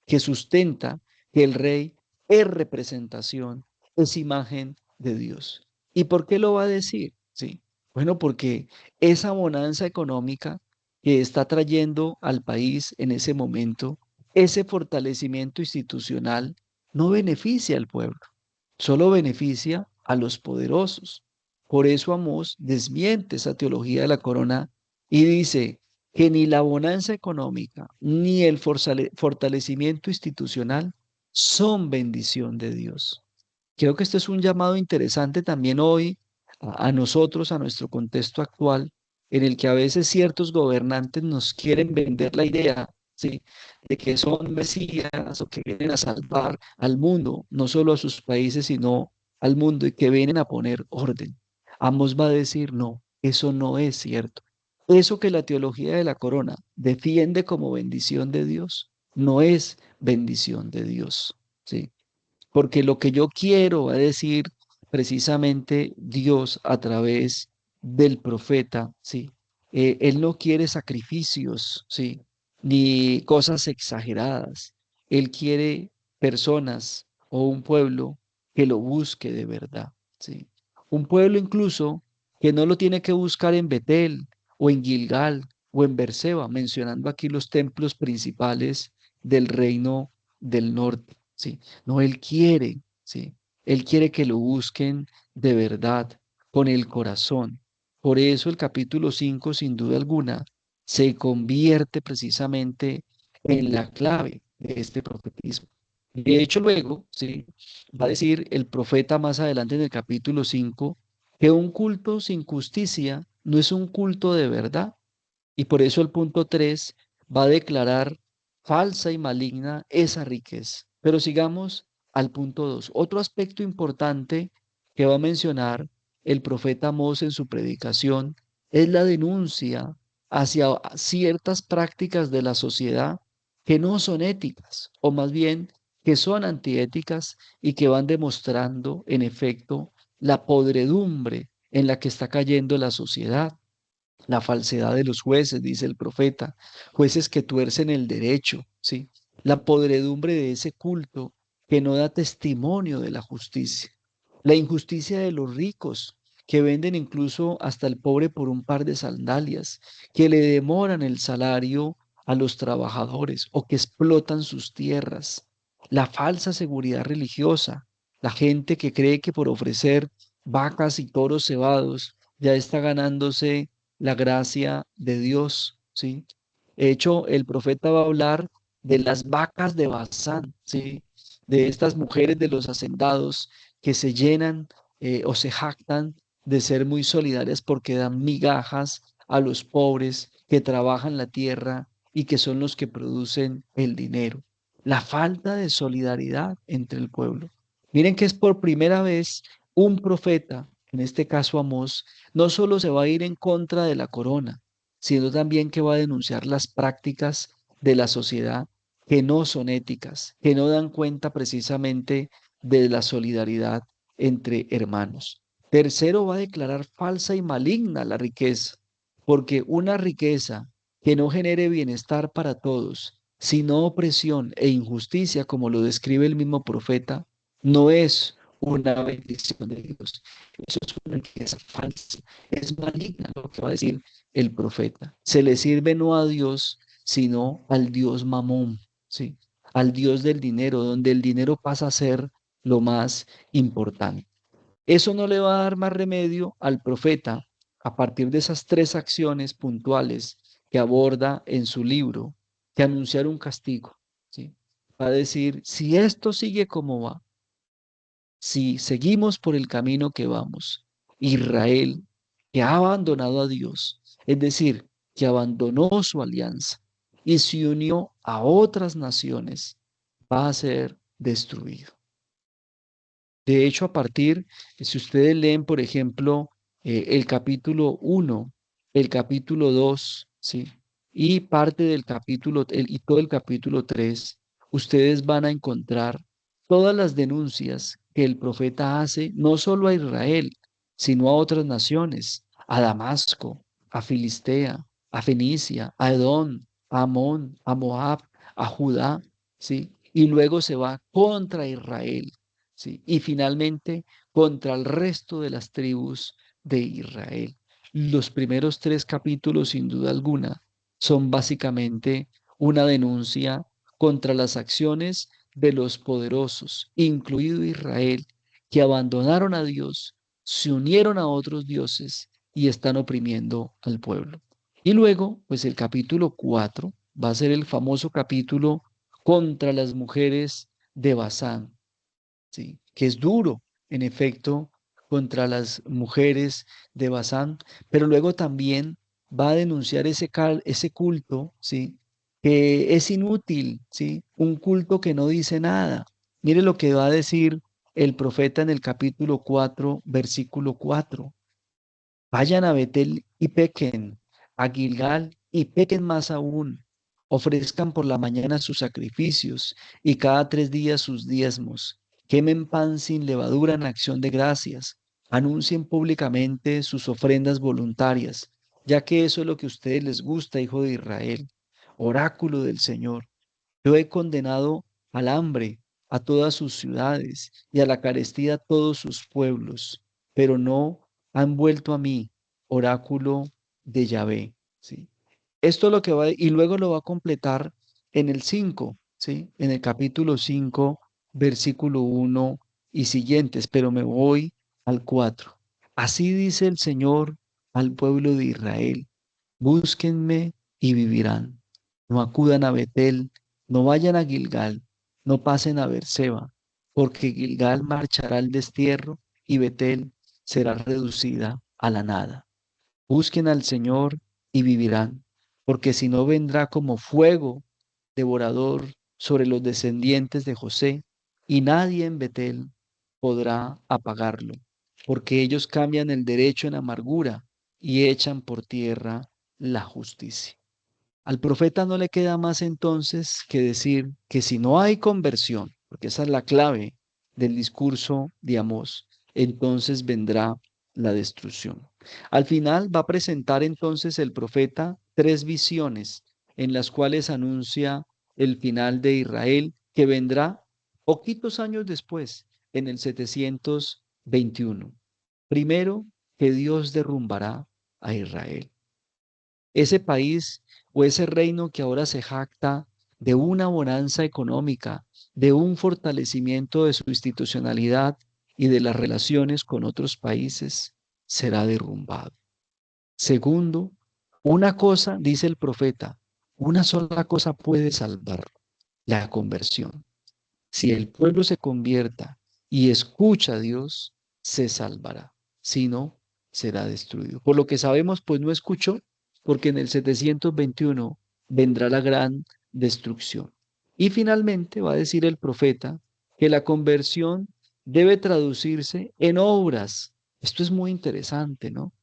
que sustenta que el rey es representación, es imagen de Dios. ¿Y por qué lo va a decir? Sí. Bueno, porque esa bonanza económica que está trayendo al país en ese momento, ese fortalecimiento institucional, no beneficia al pueblo, solo beneficia a los poderosos. Por eso Amós desmiente esa teología de la corona y dice que ni la bonanza económica ni el fortalecimiento institucional son bendición de Dios. Creo que este es un llamado interesante también hoy a nosotros, a nuestro contexto actual, en el que a veces ciertos gobernantes nos quieren vender la idea, ¿sí? De que son mesías o que vienen a salvar al mundo, no solo a sus países, sino al mundo y que vienen a poner orden. Amos va a decir, no, eso no es cierto. Eso que la teología de la corona defiende como bendición de Dios, no es bendición de Dios, ¿sí? Porque lo que yo quiero, va a decir precisamente Dios a través del profeta, ¿sí? Él no quiere sacrificios, ¿sí? Ni cosas exageradas. Él quiere personas o un pueblo que lo busque de verdad, ¿sí? Un pueblo incluso que no lo tiene que buscar en Betel o en Gilgal o en Berseba, mencionando aquí los templos principales del reino del norte, ¿sí? No, Él quiere, ¿sí? Él quiere que lo busquen de verdad, con el corazón. Por eso el capítulo 5, sin duda alguna, se convierte precisamente en la clave de este profetismo. De hecho, luego, ¿sí? Va a decir el profeta más adelante en el capítulo 5 que un culto sin justicia no es un culto de verdad. Y por eso el punto 3 va a declarar falsa y maligna esa riqueza. Pero sigamos al punto 2. Otro aspecto importante que va a mencionar el profeta Amós en su predicación es la denuncia hacia ciertas prácticas de la sociedad que no son éticas, o más bien que son antiéticas y que van demostrando, en efecto, la podredumbre en la que está cayendo la sociedad. La falsedad de los jueces, dice el profeta, jueces que tuercen el derecho, ¿sí? La podredumbre de ese culto que no da testimonio de la justicia, la injusticia de los ricos que venden incluso hasta el pobre por un par de sandalias, que le demoran el salario a los trabajadores o que explotan sus tierras, la falsa seguridad religiosa, la gente que cree que por ofrecer vacas y toros cebados ya está ganándose la gracia de Dios, ¿sí? De hecho, el profeta va a hablar de las vacas de Bazán, ¿sí? De estas mujeres de los hacendados que se llenan o se jactan de ser muy solidarias porque dan migajas a los pobres que trabajan la tierra y que son los que producen el dinero. La falta de solidaridad entre el pueblo. Miren que es por primera vez un profeta, en este caso Amós, no solo se va a ir en contra de la corona, sino también que va a denunciar las prácticas de la sociedad que no son éticas, que no dan cuenta precisamente de la solidaridad entre hermanos. Tercero, va a declarar falsa y maligna la riqueza, porque una riqueza que no genere bienestar para todos, sino opresión e injusticia, como lo describe el mismo profeta, no es una bendición de Dios. Eso es una riqueza falsa, es maligna lo que va a decir el profeta. Se le sirve no a Dios, sino al Dios Mamón, ¿sí? Al Dios del dinero, donde el dinero pasa a ser lo más importante. Eso no le va a dar más remedio al profeta a partir de esas tres acciones puntuales que aborda en su libro, que anunciar un castigo, ¿sí? Va a decir, si esto sigue como va, si seguimos por el camino que vamos, Israel, que ha abandonado a Dios, es decir, que abandonó su alianza y se unió a otras naciones, va a ser destruido. De hecho, a partir, si ustedes leen, por ejemplo, el capítulo 1, el capítulo 2, ¿sí? Y parte del capítulo, y todo el capítulo 3, ustedes van a encontrar todas las denuncias que el profeta hace, no solo a Israel, sino a otras naciones, a Damasco, a Filistea, a Fenicia, a Edom, a Amón, a Moab, a Judá, ¿sí? Y luego se va contra Israel, ¿sí? Y finalmente contra el resto de las tribus de Israel. Los primeros 3 capítulos, sin duda alguna, son básicamente una denuncia contra las acciones de los poderosos, incluido Israel, que abandonaron a Dios, se unieron a otros dioses y están oprimiendo al pueblo. Y luego, pues el capítulo 4 va a ser el famoso capítulo contra las mujeres de Basán, ¿sí? Que es duro, en efecto, contra las mujeres de Basán, pero luego también va a denunciar ese culto, ¿sí? Que es inútil, ¿sí? Un culto que no dice nada. Mire lo que va a decir el profeta en el capítulo 4, versículo 4. Vayan a Betel y pequen, a Gilgal y pequen más aún. Ofrezcan por la mañana sus sacrificios y cada 3 días sus diezmos. Quemen pan sin levadura en acción de gracias. Anuncien públicamente sus ofrendas voluntarias, ya que eso es lo que a ustedes les gusta, hijo de Israel. Oráculo del Señor. Yo he condenado al hambre a todas sus ciudades y a la carestía a todos sus pueblos, pero no han vuelto a mí, oráculo de Yahvé, ¿sí? Esto es lo que va, y luego lo va a completar en el 5, ¿sí? En el capítulo 5, versículo 1 y siguientes, pero me voy al 4. Así dice el Señor al pueblo de Israel: búsquenme y vivirán. No acudan a Betel, no vayan a Gilgal, no pasen a Beerseba, porque Gilgal marchará al destierro y Betel será reducida a la nada. Busquen al Señor y vivirán, porque si no vendrá como fuego devorador sobre los descendientes de José, y nadie en Betel podrá apagarlo, porque ellos cambian el derecho en amargura y echan por tierra la justicia. Al profeta no le queda más entonces que decir que si no hay conversión, porque esa es la clave del discurso de Amós, entonces vendrá la destrucción. Al final va a presentar entonces el profeta 3 visiones en las cuales anuncia el final de Israel, que vendrá poquitos años después, en el 721. Primero, que Dios derrumbará a Israel. Ese país o ese reino que ahora se jacta de una bonanza económica, de un fortalecimiento de su institucionalidad y de las relaciones con otros países, será derrumbado. Segundo, una cosa, dice el profeta, una sola cosa puede salvar: la conversión. Si el pueblo se convierta y escucha a Dios, se salvará. Si no, será destruido. Por lo que sabemos, pues no escuchó, porque en el 721 vendrá la gran destrucción. Y finalmente va a decir el profeta que la conversión debe traducirse en obras. Esto es muy interesante, ¿no?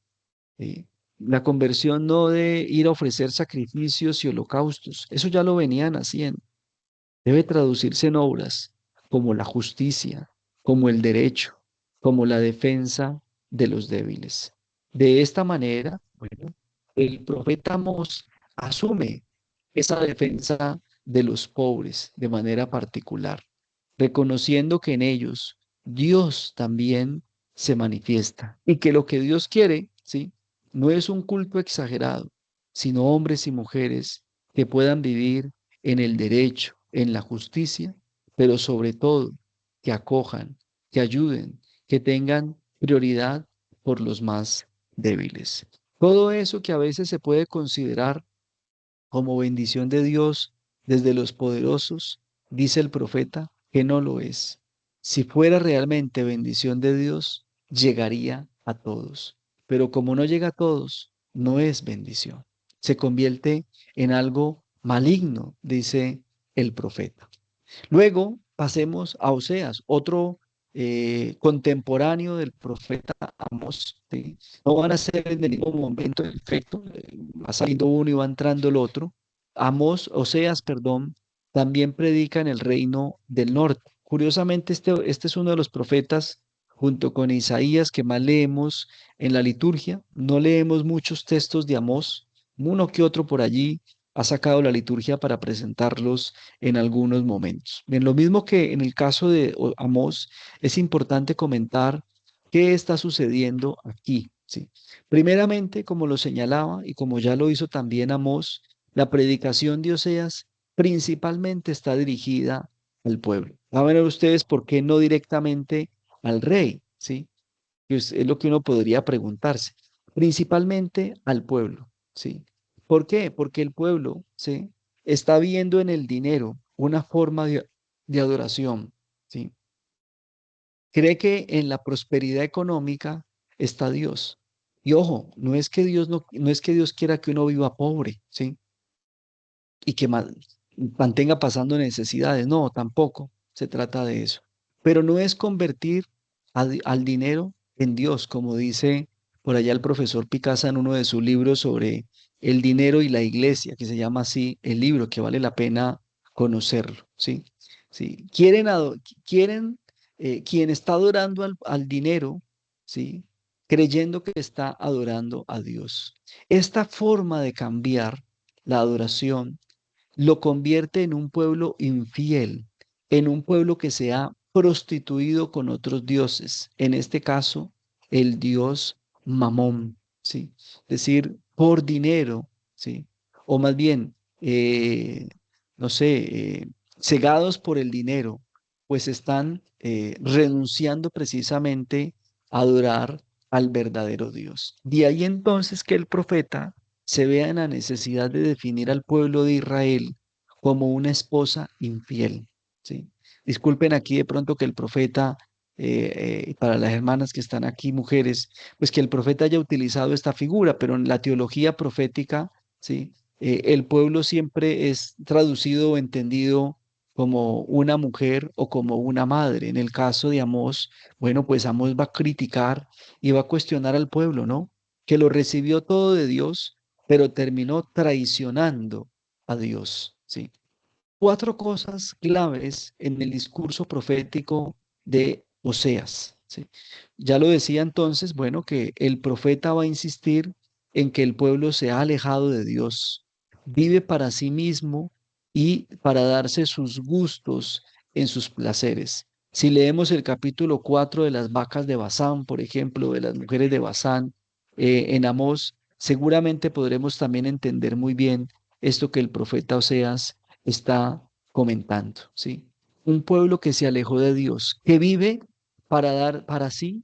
La conversión no de ir a ofrecer sacrificios y holocaustos, eso ya lo venían haciendo. Debe traducirse en obras como la justicia, como el derecho, como la defensa de los débiles. De esta manera, bueno, el profeta Amós asume esa defensa de los pobres de manera particular, reconociendo que en ellos Dios también se manifiesta y que lo que Dios quiere, ¿sí? No es un culto exagerado, sino hombres y mujeres que puedan vivir en el derecho, en la justicia, pero sobre todo que acojan, que ayuden, que tengan prioridad por los más débiles. Todo eso que a veces se puede considerar como bendición de Dios desde los poderosos, dice el profeta que no lo es. Si fuera realmente bendición de Dios, llegaría a todos. Pero como no llega a todos, no es bendición. Se convierte en algo maligno, dice el profeta. Luego pasemos a Oseas, otro contemporáneo del profeta Amós, ¿sí? No van a ser en el mismo momento de efecto, va saliendo uno y va entrando el otro. Oseas, perdón, también predica en el reino del norte. Curiosamente, este es uno de los profetas, junto con Isaías, que más leemos en la liturgia. No leemos muchos textos de Amós, uno que otro por allí ha sacado la liturgia para presentarlos en algunos momentos. Bien, lo mismo que en el caso de Amós, es importante comentar ¿Qué está sucediendo aquí? ¿Sí? Primeramente, como lo señalaba y como ya lo hizo también Amós, la predicación de Oseas principalmente está dirigida al pueblo. A ver ustedes por qué no directamente al rey, ¿sí? Que es lo que uno podría preguntarse. Principalmente al pueblo, ¿sí? ¿Por qué? Porque el pueblo, ¿sí? Está viendo en el dinero una forma de adoración, ¿sí? Cree que en la prosperidad económica está Dios. Y ojo, no es que Dios quiera que uno viva pobre, ¿sí? Y que mantenga pasando necesidades. No, tampoco se trata de eso. Pero no es convertir al dinero en Dios, como dice por allá el profesor Picasa en uno de sus libros sobre el dinero y la iglesia, que se llama así el libro, que vale la pena conocerlo, ¿sí? Sí. Quieren quien está adorando al dinero, ¿sí? Creyendo que está adorando a Dios. Esta forma de cambiar la adoración lo convierte en un pueblo infiel, en un pueblo que se ha prostituido con otros dioses, en este caso, el dios Mamón, ¿sí? Es decir, por dinero, ¿sí? O más bien, no sé, cegados por el dinero, pues están renunciando precisamente a adorar al verdadero Dios. De ahí entonces que el profeta se vea en la necesidad de definir al pueblo de Israel como una esposa infiel, ¿sí? Disculpen aquí de pronto que el profeta, para las hermanas que están aquí, mujeres, pues que el profeta haya utilizado esta figura, pero en la teología profética, ¿sí? El pueblo siempre es traducido o entendido como una mujer o como una madre. En el caso de Amós, bueno, pues Amós va a criticar y va a cuestionar al pueblo, ¿no? Que lo recibió todo de Dios, pero terminó traicionando a Dios, ¿sí? Cuatro cosas claves en el discurso profético de Oseas, ¿sí? Ya lo decía entonces, bueno, que el profeta va a insistir en que el pueblo se ha alejado de Dios, vive para sí mismo y para darse sus gustos en sus placeres. Si leemos el capítulo 4 de las vacas de Basán, por ejemplo, de las mujeres de Basán, en Amós, seguramente podremos también entender muy bien esto que el profeta Oseas está comentando, ¿sí? Un pueblo que se alejó de Dios, que vive para dar para sí,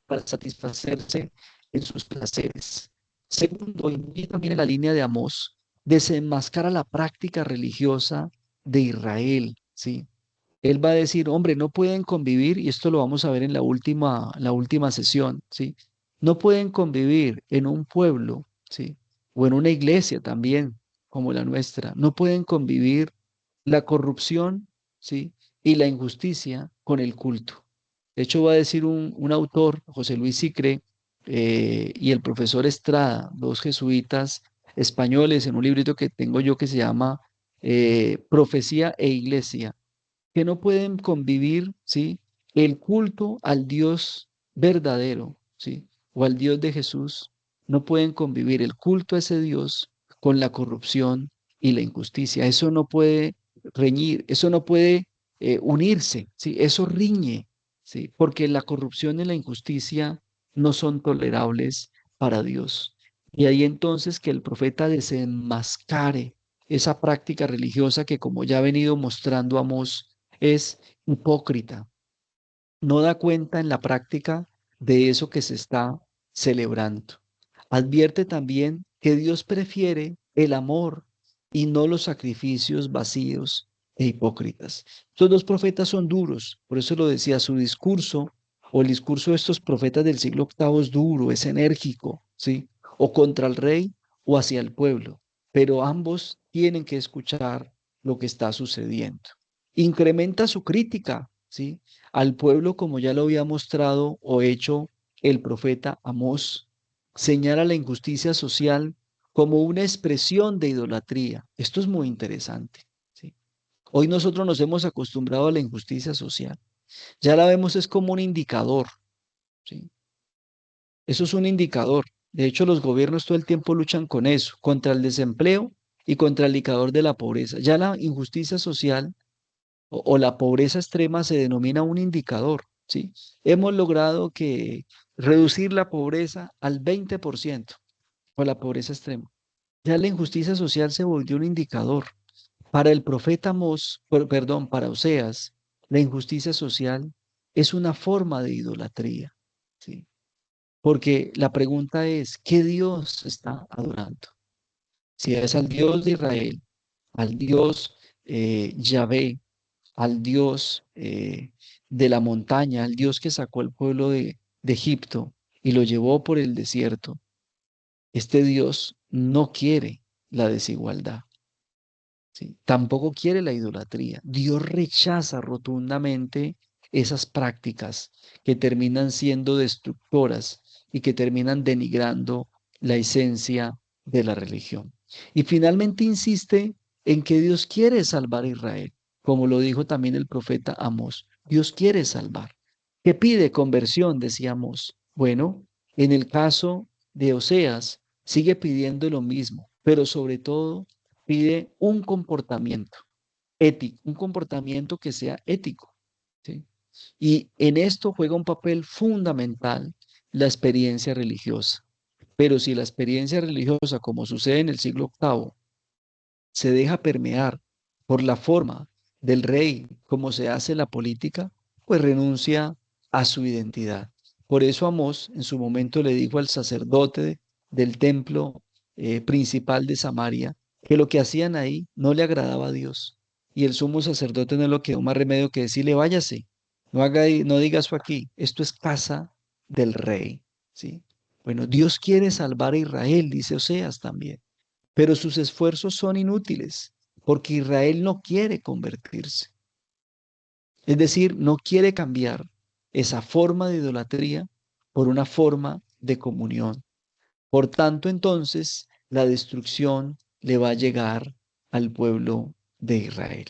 para satisfacerse en sus placeres. Segundo, y también en la línea de Amós, desenmascara la práctica religiosa de Israel, ¿sí? Él va a decir, hombre, no pueden convivir, y esto lo vamos a ver en la última sesión, ¿sí? No pueden convivir en un pueblo, ¿sí? O en una iglesia también, como la nuestra. No pueden convivir la corrupción, ¿sí? Y la injusticia con el culto. De hecho, va a decir un autor, José Luis Sicre, y el profesor Estrada, dos jesuitas españoles, en un librito que tengo yo que se llama Profecía e Iglesia, que no pueden convivir, ¿sí? El culto al Dios verdadero, ¿sí? O al Dios de Jesús, no pueden convivir el culto a ese Dios con la corrupción y la injusticia. Eso no puede reñir, eso no puede unirse, ¿sí? Eso riñe, ¿sí? Porque la corrupción y la injusticia no son tolerables para Dios. Y ahí entonces que el profeta desenmascare esa práctica religiosa que, como ya ha venido mostrando Amós, es hipócrita, no da cuenta en la práctica de eso que se está celebrando. Advierte también que Dios prefiere el amor y no los sacrificios vacíos e hipócritas. Estos dos profetas son duros, por eso lo decía, su discurso o el discurso de estos profetas del siglo octavo es duro, es enérgico, ¿sí? O contra el rey o hacia el pueblo, pero ambos tienen que escuchar lo que está sucediendo. Incrementa su crítica, ¿sí? Al pueblo, como ya lo había mostrado o hecho el profeta Amós. Señala la injusticia social como una expresión de idolatría. Esto es muy interesante, ¿sí? Hoy nosotros nos hemos acostumbrado a la injusticia social. Ya la vemos es como un indicador, ¿sí? Eso es un indicador. De hecho, los gobiernos todo el tiempo luchan con eso, contra el desempleo y contra el indicador de la pobreza. Ya la injusticia social o la pobreza extrema se denomina un indicador, ¿sí? Hemos logrado reducir la pobreza al 20% o la pobreza extrema. Ya la injusticia social se volvió un indicador. Para el profeta perdón, para Oseas, la injusticia social es una forma de idolatría, ¿sí? Porque la pregunta es, ¿qué Dios está adorando? Si es al Dios de Israel, al Dios Yahvé, al Dios de la montaña, al Dios que sacó al pueblo de Egipto y lo llevó por el desierto, este Dios no quiere la desigualdad. ¿Sí? Tampoco quiere la idolatría. Dios rechaza rotundamente esas prácticas que terminan siendo destructoras y que terminan denigrando la esencia de la religión. Y finalmente insiste en que Dios quiere salvar a Israel, como lo dijo también el profeta Amós. Dios quiere salvar. ¿Qué pide conversión? Decía Amós. Bueno, en el caso de Oseas, sigue pidiendo lo mismo, pero sobre todo pide un comportamiento ético, un comportamiento que sea ético, ¿sí? Y en esto juega un papel fundamental la experiencia religiosa. Pero si la experiencia religiosa, como sucede en el siglo VIII, se deja permear por la forma del rey, como se hace la política, pues renuncia a su identidad. Por eso Amós en su momento le dijo al sacerdote del templo principal de Samaria que lo que hacían ahí no le agradaba a Dios. Y el sumo sacerdote no le quedó más remedio que decirle, váyase, no diga eso aquí, esto es casa del rey, ¿sí? Bueno, Dios quiere salvar a Israel, dice Oseas también, pero sus esfuerzos son inútiles porque Israel no quiere convertirse. Es decir, no quiere cambiar esa forma de idolatría por una forma de comunión. Por tanto, entonces, la destrucción le va a llegar al pueblo de Israel.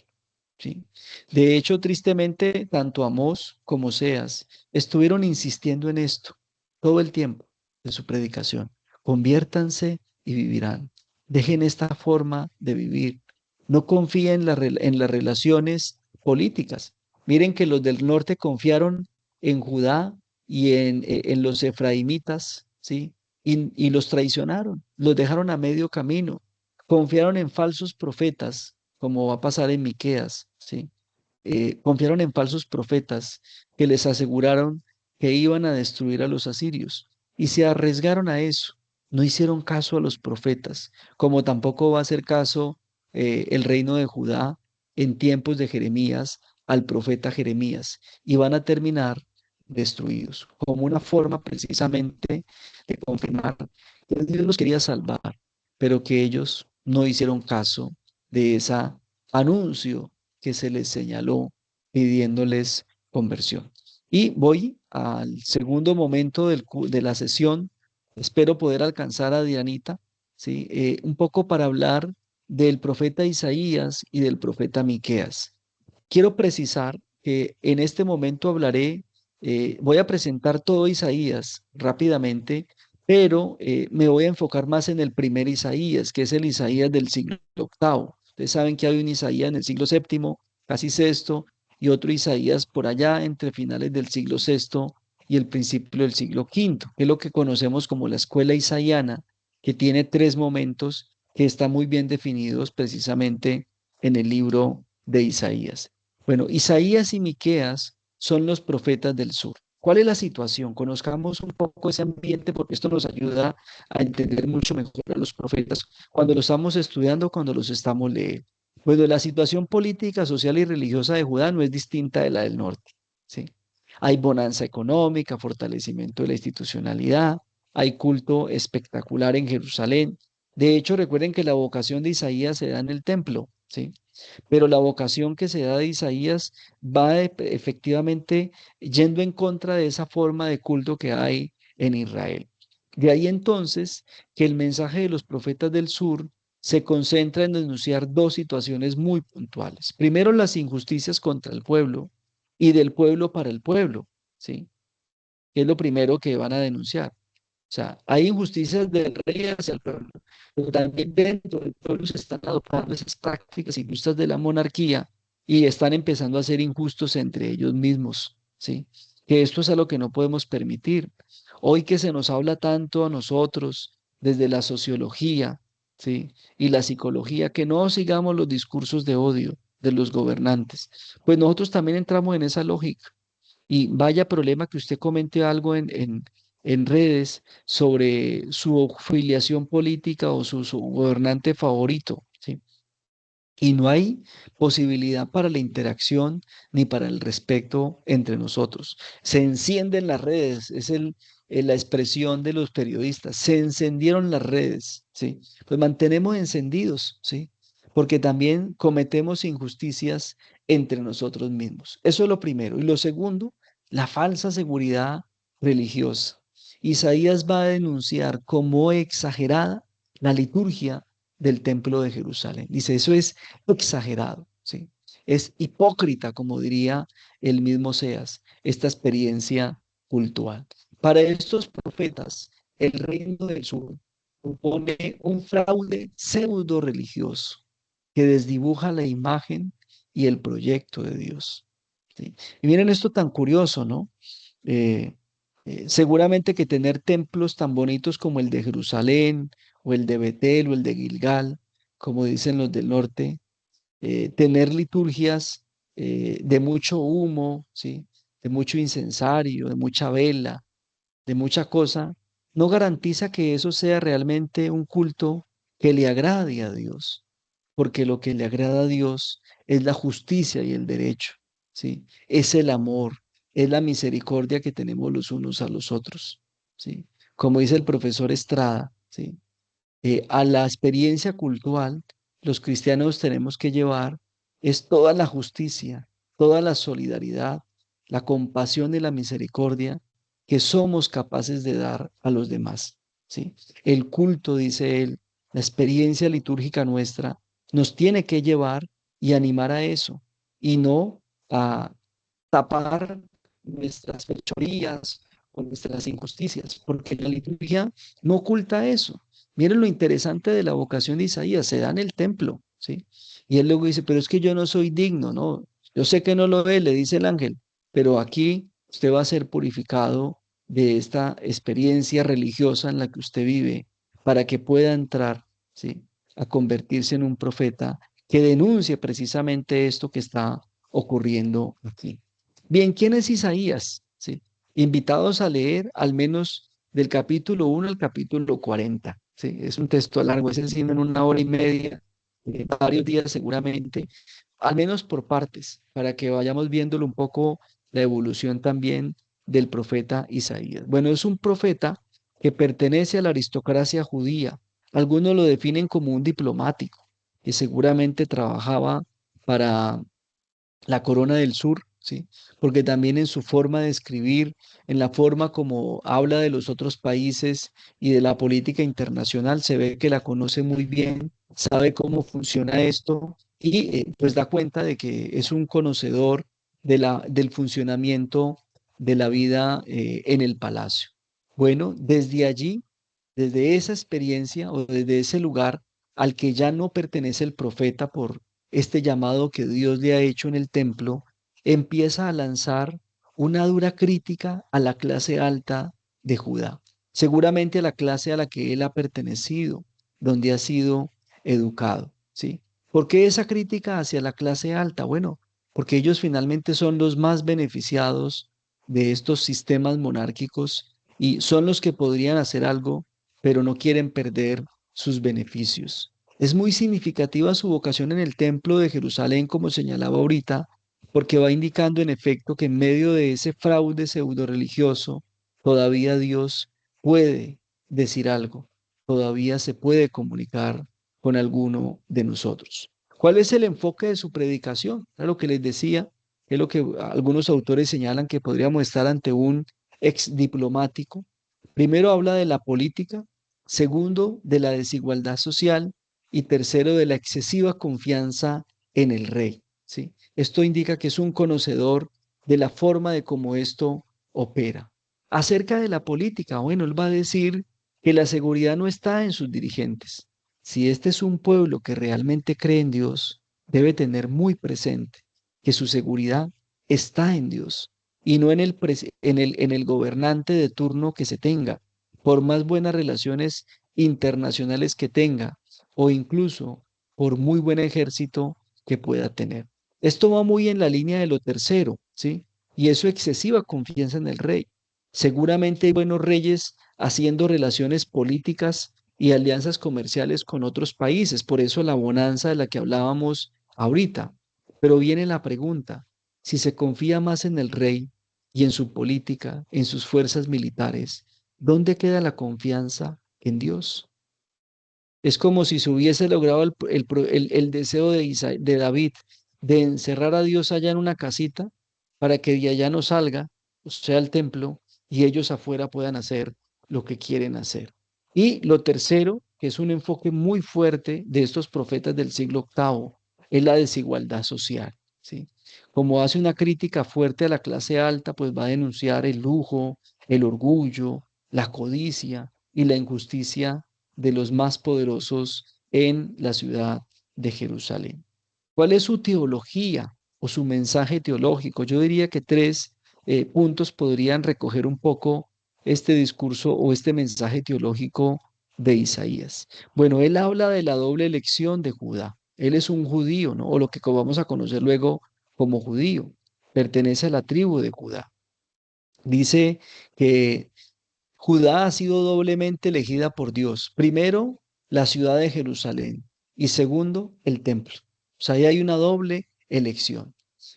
¿Sí? De hecho, tristemente, tanto Amós como Oseas estuvieron insistiendo en esto todo el tiempo de su predicación. Conviértanse y vivirán. Dejen esta forma de vivir. No confíen en las relaciones políticas. Miren que los del norte confiaron en Judá y en los efraimitas, ¿sí? Y los traicionaron, los dejaron a medio camino. Confiaron en falsos profetas, como va a pasar en Miqueas, ¿sí? Confiaron en falsos profetas que les aseguraron que iban a destruir a los asirios y se arriesgaron a eso. No hicieron caso a los profetas, como tampoco va a hacer caso el reino de Judá en tiempos de Jeremías al profeta Jeremías y van a terminar destruidos, como una forma precisamente de confirmar que Dios los quería salvar, pero que ellos no hicieron caso de ese anuncio que se les señaló pidiéndoles conversión. Y voy al segundo momento de la sesión. Espero poder alcanzar a Dianita, ¿sí? Un poco para hablar del profeta Isaías y del profeta Miqueas. Quiero precisar que en este momento voy a presentar todo Isaías rápidamente, pero me voy a enfocar más en el primer Isaías, que es el Isaías del siglo octavo. Ustedes saben que hay un Isaías en el siglo séptimo, casi sexto, y otro Isaías por allá entre finales del siglo sexto y el principio del siglo quinto, que es lo que conocemos como la escuela isaiana, que tiene tres momentos que están muy bien definidos precisamente en el libro de Isaías. Bueno, Isaías y Miqueas son los profetas del sur. ¿Cuál es la situación? Conozcamos un poco ese ambiente porque esto nos ayuda a entender mucho mejor a los profetas cuando los estamos estudiando, cuando los estamos leyendo. Bueno, la situación política, social y religiosa de Judá no es distinta de la del norte, ¿sí? Hay bonanza económica, fortalecimiento de la institucionalidad, hay culto espectacular en Jerusalén. De hecho, recuerden que la vocación de Isaías se da en el templo, ¿sí? Pero la vocación que se da de Isaías va efectivamente yendo en contra de esa forma de culto que hay en Israel. De ahí entonces que el mensaje de los profetas del sur se concentra en denunciar dos situaciones muy puntuales. Primero, las injusticias contra el pueblo y del pueblo para el pueblo, ¿sí? Que es lo primero que van a denunciar. O sea, hay injusticias del rey hacia el pueblo, pero también dentro del pueblo se están adoptando esas prácticas injustas de la monarquía y están empezando a ser injustos entre ellos mismos, ¿sí? que esto es a lo que no podemos permitir. Hoy que se nos habla tanto a nosotros desde la sociología, ¿sí? Y la psicología, que no sigamos los discursos de odio de los gobernantes, pues nosotros también entramos en esa lógica. Y vaya problema que usted comente algo en redes sobre su filiación política o su gobernante favorito, ¿sí? Y no hay posibilidad para la interacción ni para el respeto entre nosotros. Se encienden las redes, es la expresión de los periodistas. Se encendieron las redes, ¿sí? Pues mantenemos encendidos, ¿sí? Porque también cometemos injusticias entre nosotros mismos. Eso es lo primero. Y lo segundo, la falsa seguridad religiosa. Isaías va a denunciar como exagerada la liturgia del templo de Jerusalén. Dice, eso es exagerado, ¿sí? Es hipócrita, como diría el mismo Oseas, esta experiencia cultural. Para estos profetas, el reino del sur supone un fraude pseudo religioso que desdibuja la imagen y el proyecto de Dios, ¿sí? Y miren esto tan curioso, ¿no? Eh, Seguramente que tener templos tan bonitos como el de Jerusalén o el de Betel o el de Gilgal, como dicen los del norte, tener liturgias de mucho humo, ¿sí? De mucho incensario, de mucha vela, de mucha cosa, no garantiza que eso sea realmente un culto que le agrade a Dios, porque lo que le agrada a Dios es la justicia y el derecho, ¿sí? Es el amor, es la misericordia que tenemos los unos a los otros, ¿sí? Como dice el profesor Estrada, ¿sí? A la experiencia cultural, los cristianos tenemos que llevar es toda la justicia, toda la solidaridad, la compasión y la misericordia que somos capaces de dar a los demás, ¿sí? El culto, dice él, la experiencia litúrgica nuestra, nos tiene que llevar y animar a eso, y no a tapar nuestras fechorías o nuestras injusticias, porque la liturgia no oculta eso. Miren lo interesante de la vocación de Isaías, se da en el templo, ¿sí? Y él luego dice, pero es que yo no soy digno, ¿no? Yo sé que no lo es, le dice el ángel, pero aquí usted va a ser purificado de esta experiencia religiosa en la que usted vive para que pueda entrar, ¿sí? A convertirse en un profeta que denuncie precisamente esto que está ocurriendo aquí. Bien, ¿quién es Isaías? Sí. Invitados a leer al menos del capítulo 1 al capítulo 40. Sí, es un texto largo, es decir, en una hora y media, varios días seguramente, al menos por partes, para que vayamos viéndolo un poco la evolución también del profeta Isaías. Bueno, es un profeta que pertenece a la aristocracia judía. Algunos lo definen como un diplomático, que seguramente trabajaba para la corona del sur, ¿sí? Porque también en su forma de escribir, en la forma como habla de los otros países y de la política internacional, se ve que la conoce muy bien, sabe cómo funciona esto y pues da cuenta de que es un conocedor del funcionamiento de la vida en el palacio. Bueno, desde allí, desde esa experiencia o desde ese lugar al que ya no pertenece el profeta por este llamado que Dios le ha hecho en el templo, empieza a lanzar una dura crítica a la clase alta de Judá, seguramente a la clase a la que él ha pertenecido, donde ha sido educado, ¿sí? ¿Por qué esa crítica hacia la clase alta? Bueno, porque ellos finalmente son los más beneficiados de estos sistemas monárquicos y son los que podrían hacer algo, pero no quieren perder sus beneficios. Es muy significativa su vocación en el templo de Jerusalén, como señalaba ahorita, porque va indicando en efecto que en medio de ese fraude pseudo religioso, todavía Dios puede decir algo, todavía se puede comunicar con alguno de nosotros. ¿Cuál es el enfoque de su predicación? Era lo que les decía, es lo que algunos autores señalan que podríamos estar ante un ex diplomático. Primero habla de la política, segundo de la desigualdad social y tercero de la excesiva confianza en el rey, ¿sí? Esto indica que es un conocedor de la forma de cómo esto opera. Acerca de la política, bueno, él va a decir que la seguridad no está en sus dirigentes. Si este es un pueblo que realmente cree en Dios, debe tener muy presente que su seguridad está en Dios, y no en el gobernante de turno que se tenga, por más buenas relaciones internacionales que tenga, o incluso por muy buen ejército que pueda tener. Esto va muy en la línea de lo tercero, ¿sí? Y eso excesiva confianza en el rey. Seguramente hay buenos reyes haciendo relaciones políticas y alianzas comerciales con otros países, por eso la bonanza de la que hablábamos ahorita. Pero viene la pregunta, si se confía más en el rey y en su política, en sus fuerzas militares, ¿dónde queda la confianza en Dios? Es como si se hubiese logrado el deseo de David de encerrar a Dios allá en una casita para que de allá no salga, o sea, el templo, y ellos afuera puedan hacer lo que quieren hacer. Y lo tercero, que es un enfoque muy fuerte de estos profetas del siglo octavo, es la desigualdad social, ¿sí? Como hace una crítica fuerte a la clase alta, pues va a denunciar el lujo, el orgullo, la codicia y la injusticia de los más poderosos en la ciudad de Jerusalén. ¿Cuál es su teología o su mensaje teológico? Yo diría que tres puntos podrían recoger un poco este discurso o este mensaje teológico de Isaías. Bueno, él habla de la doble elección de Judá. Él es un judío, ¿no? O lo que vamos a conocer luego como judío. Pertenece a la tribu de Judá. Dice que Judá ha sido doblemente elegida por Dios. Primero, la ciudad de Jerusalén y segundo, el templo. O sea, ahí hay una doble elección.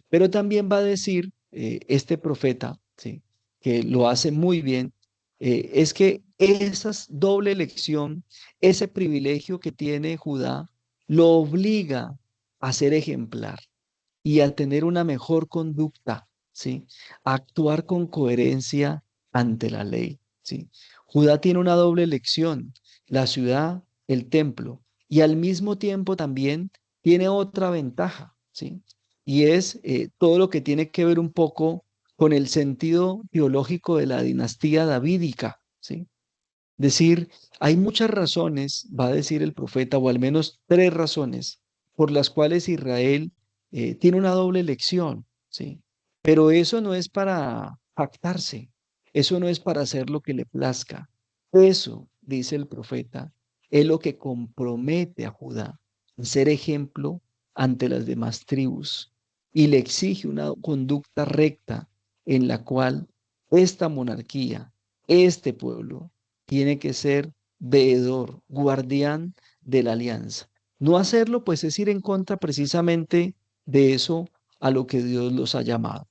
Pero también va a decir este profeta, ¿sí? Que lo hace muy bien, es que esa doble elección, ese privilegio que tiene Judá, lo obliga a ser ejemplar y a tener una mejor conducta, ¿sí? A actuar con coherencia ante la ley, ¿sí? Judá tiene una doble elección, la ciudad, el templo, y al mismo tiempo también tiene otra ventaja, ¿sí? Y es todo lo que tiene que ver un poco con el sentido teológico de la dinastía davídica, ¿sí? Decir, hay muchas razones, va a decir el profeta, o al menos tres razones, por las cuales Israel tiene una doble elección, ¿sí? Pero eso no es para jactarse, eso no es para hacer lo que le plazca. Eso, dice el profeta, es lo que compromete a Judá a ser ejemplo ante las demás tribus y le exige una conducta recta en la cual esta monarquía, este pueblo, tiene que ser veedor, guardián de la alianza. No hacerlo, pues es ir en contra precisamente de eso a lo que Dios los ha llamado.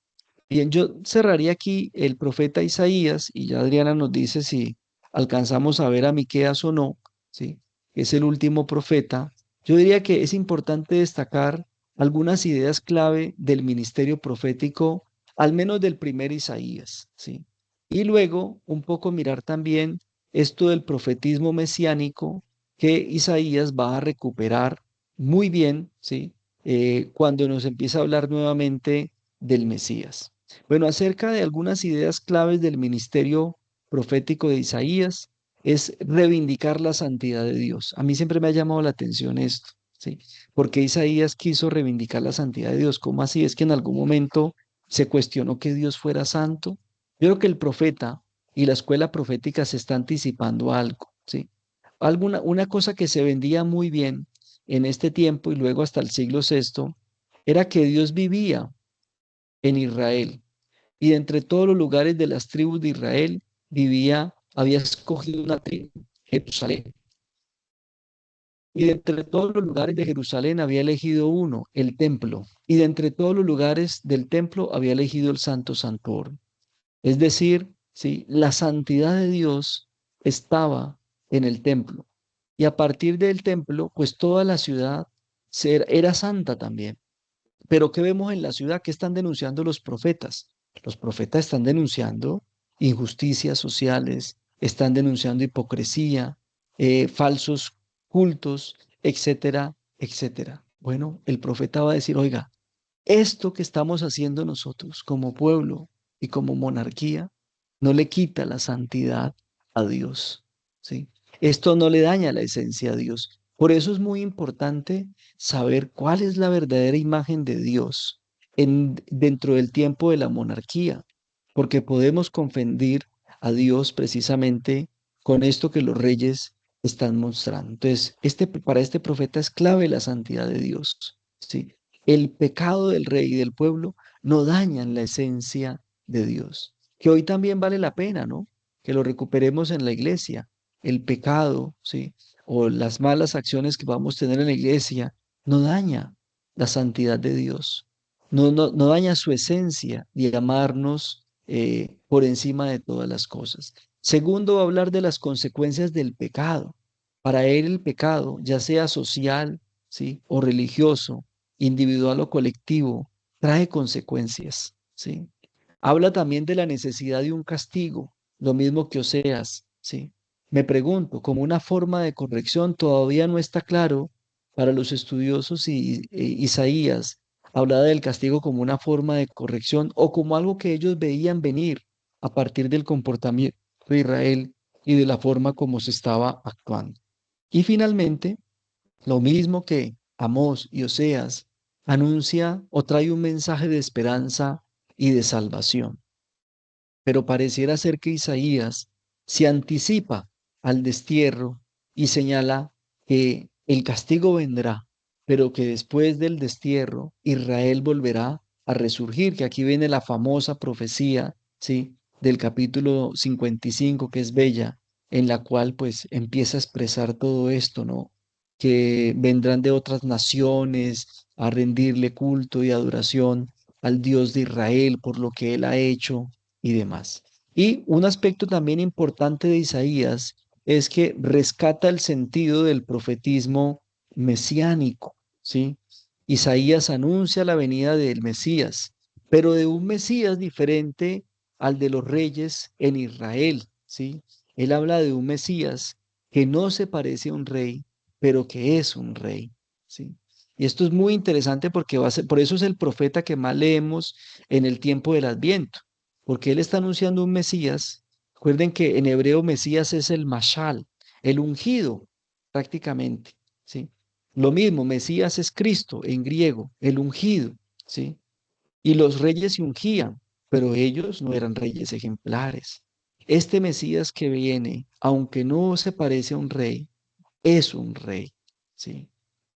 Bien, yo cerraría aquí el profeta Isaías y ya Adriana nos dice si alcanzamos a ver a Miqueas o no, ¿sí? Que es el último profeta. Yo diría que es importante destacar algunas ideas clave del ministerio profético, al menos del primer Isaías, ¿sí? Y luego un poco mirar también esto del profetismo mesiánico que Isaías va a recuperar muy bien, ¿sí? Cuando nos empieza a hablar nuevamente del Mesías. Bueno, acerca de algunas ideas claves del ministerio profético de Isaías, es reivindicar la santidad de Dios. A mí siempre me ha llamado la atención esto, ¿sí? Porque Isaías quiso reivindicar la santidad de Dios. ¿Cómo así? Es que en algún momento se cuestionó que Dios fuera santo. Yo creo que el profeta y la escuela profética se está anticipando a algo, ¿sí? Una cosa que se vendía muy bien en este tiempo y luego hasta el siglo sexto era que Dios vivía en Israel y de entre todos los lugares de las tribus de Israel había escogido una tribu, Jerusalén. Y de entre todos los lugares de Jerusalén había elegido uno, el templo. Y de entre todos los lugares del templo había elegido el santo santuario. Es decir, ¿sí? La santidad de Dios estaba en el templo. Y a partir del templo, pues toda la ciudad era santa también. Pero ¿qué vemos en la ciudad? ¿Qué están denunciando los profetas? Los profetas están denunciando injusticias sociales, están denunciando hipocresía, falsos cultos, etcétera, etcétera. Bueno, el profeta va a decir, oiga, esto que estamos haciendo nosotros como pueblo y como monarquía no le quita la santidad a Dios, ¿sí? Esto no le daña la esencia a Dios. Por eso es muy importante saber cuál es la verdadera imagen de Dios dentro del tiempo de la monarquía. porque podemos confundir a Dios precisamente con esto que los reyes están mostrando. Entonces, para este profeta es clave la santidad de Dios, ¿sí? El pecado del rey y del pueblo no dañan la esencia de Dios, que hoy también vale la pena, ¿no? Que lo recuperemos en la iglesia. El pecado, ¿sí? O las malas acciones que vamos a tener en la iglesia no daña la santidad de Dios, no daña su esencia de amarnos por encima de todas las cosas. Segundo, va a hablar de las consecuencias del pecado. Para él el pecado, ya sea social, ¿sí? O religioso, individual o colectivo, trae consecuencias, ¿sí? Habla también de la necesidad de un castigo, lo mismo que Oseas, ¿sí? Me pregunto, como una forma de corrección, todavía no está claro para los estudiosos y Isaías hablaba del castigo como una forma de corrección o como algo que ellos veían venir a partir del comportamiento de Israel y de la forma como se estaba actuando. Y finalmente, lo mismo que Amós y Oseas, anuncia o trae un mensaje de esperanza y de salvación. Pero pareciera ser que Isaías se anticipa al destierro y señala que el castigo vendrá, pero que después del destierro Israel volverá a resurgir, que aquí viene la famosa profecía, ¿sí? Del capítulo 55, que es bella, en la cual pues empieza a expresar todo esto, ¿no? Que vendrán de otras naciones a rendirle culto y adoración al Dios de Israel por lo que él ha hecho y demás. Y un aspecto también importante de Isaías es que rescata el sentido del profetismo mesiánico, ¿sí? Isaías anuncia la venida del Mesías, pero de un Mesías diferente al de los reyes en Israel, ¿sí? Él habla de un Mesías que no se parece a un rey, pero que es un rey, ¿sí? Y esto es muy interesante porque por eso es el profeta que más leemos en el tiempo del Adviento, porque él está anunciando un Mesías. Recuerden que en hebreo Mesías es el Mashal, el ungido, prácticamente, ¿sí? Lo mismo, Mesías es Cristo en griego, el ungido, ¿sí? Y los reyes se ungían, pero ellos no eran reyes ejemplares. Este Mesías que viene, aunque no se parece a un rey, es un rey, ¿sí?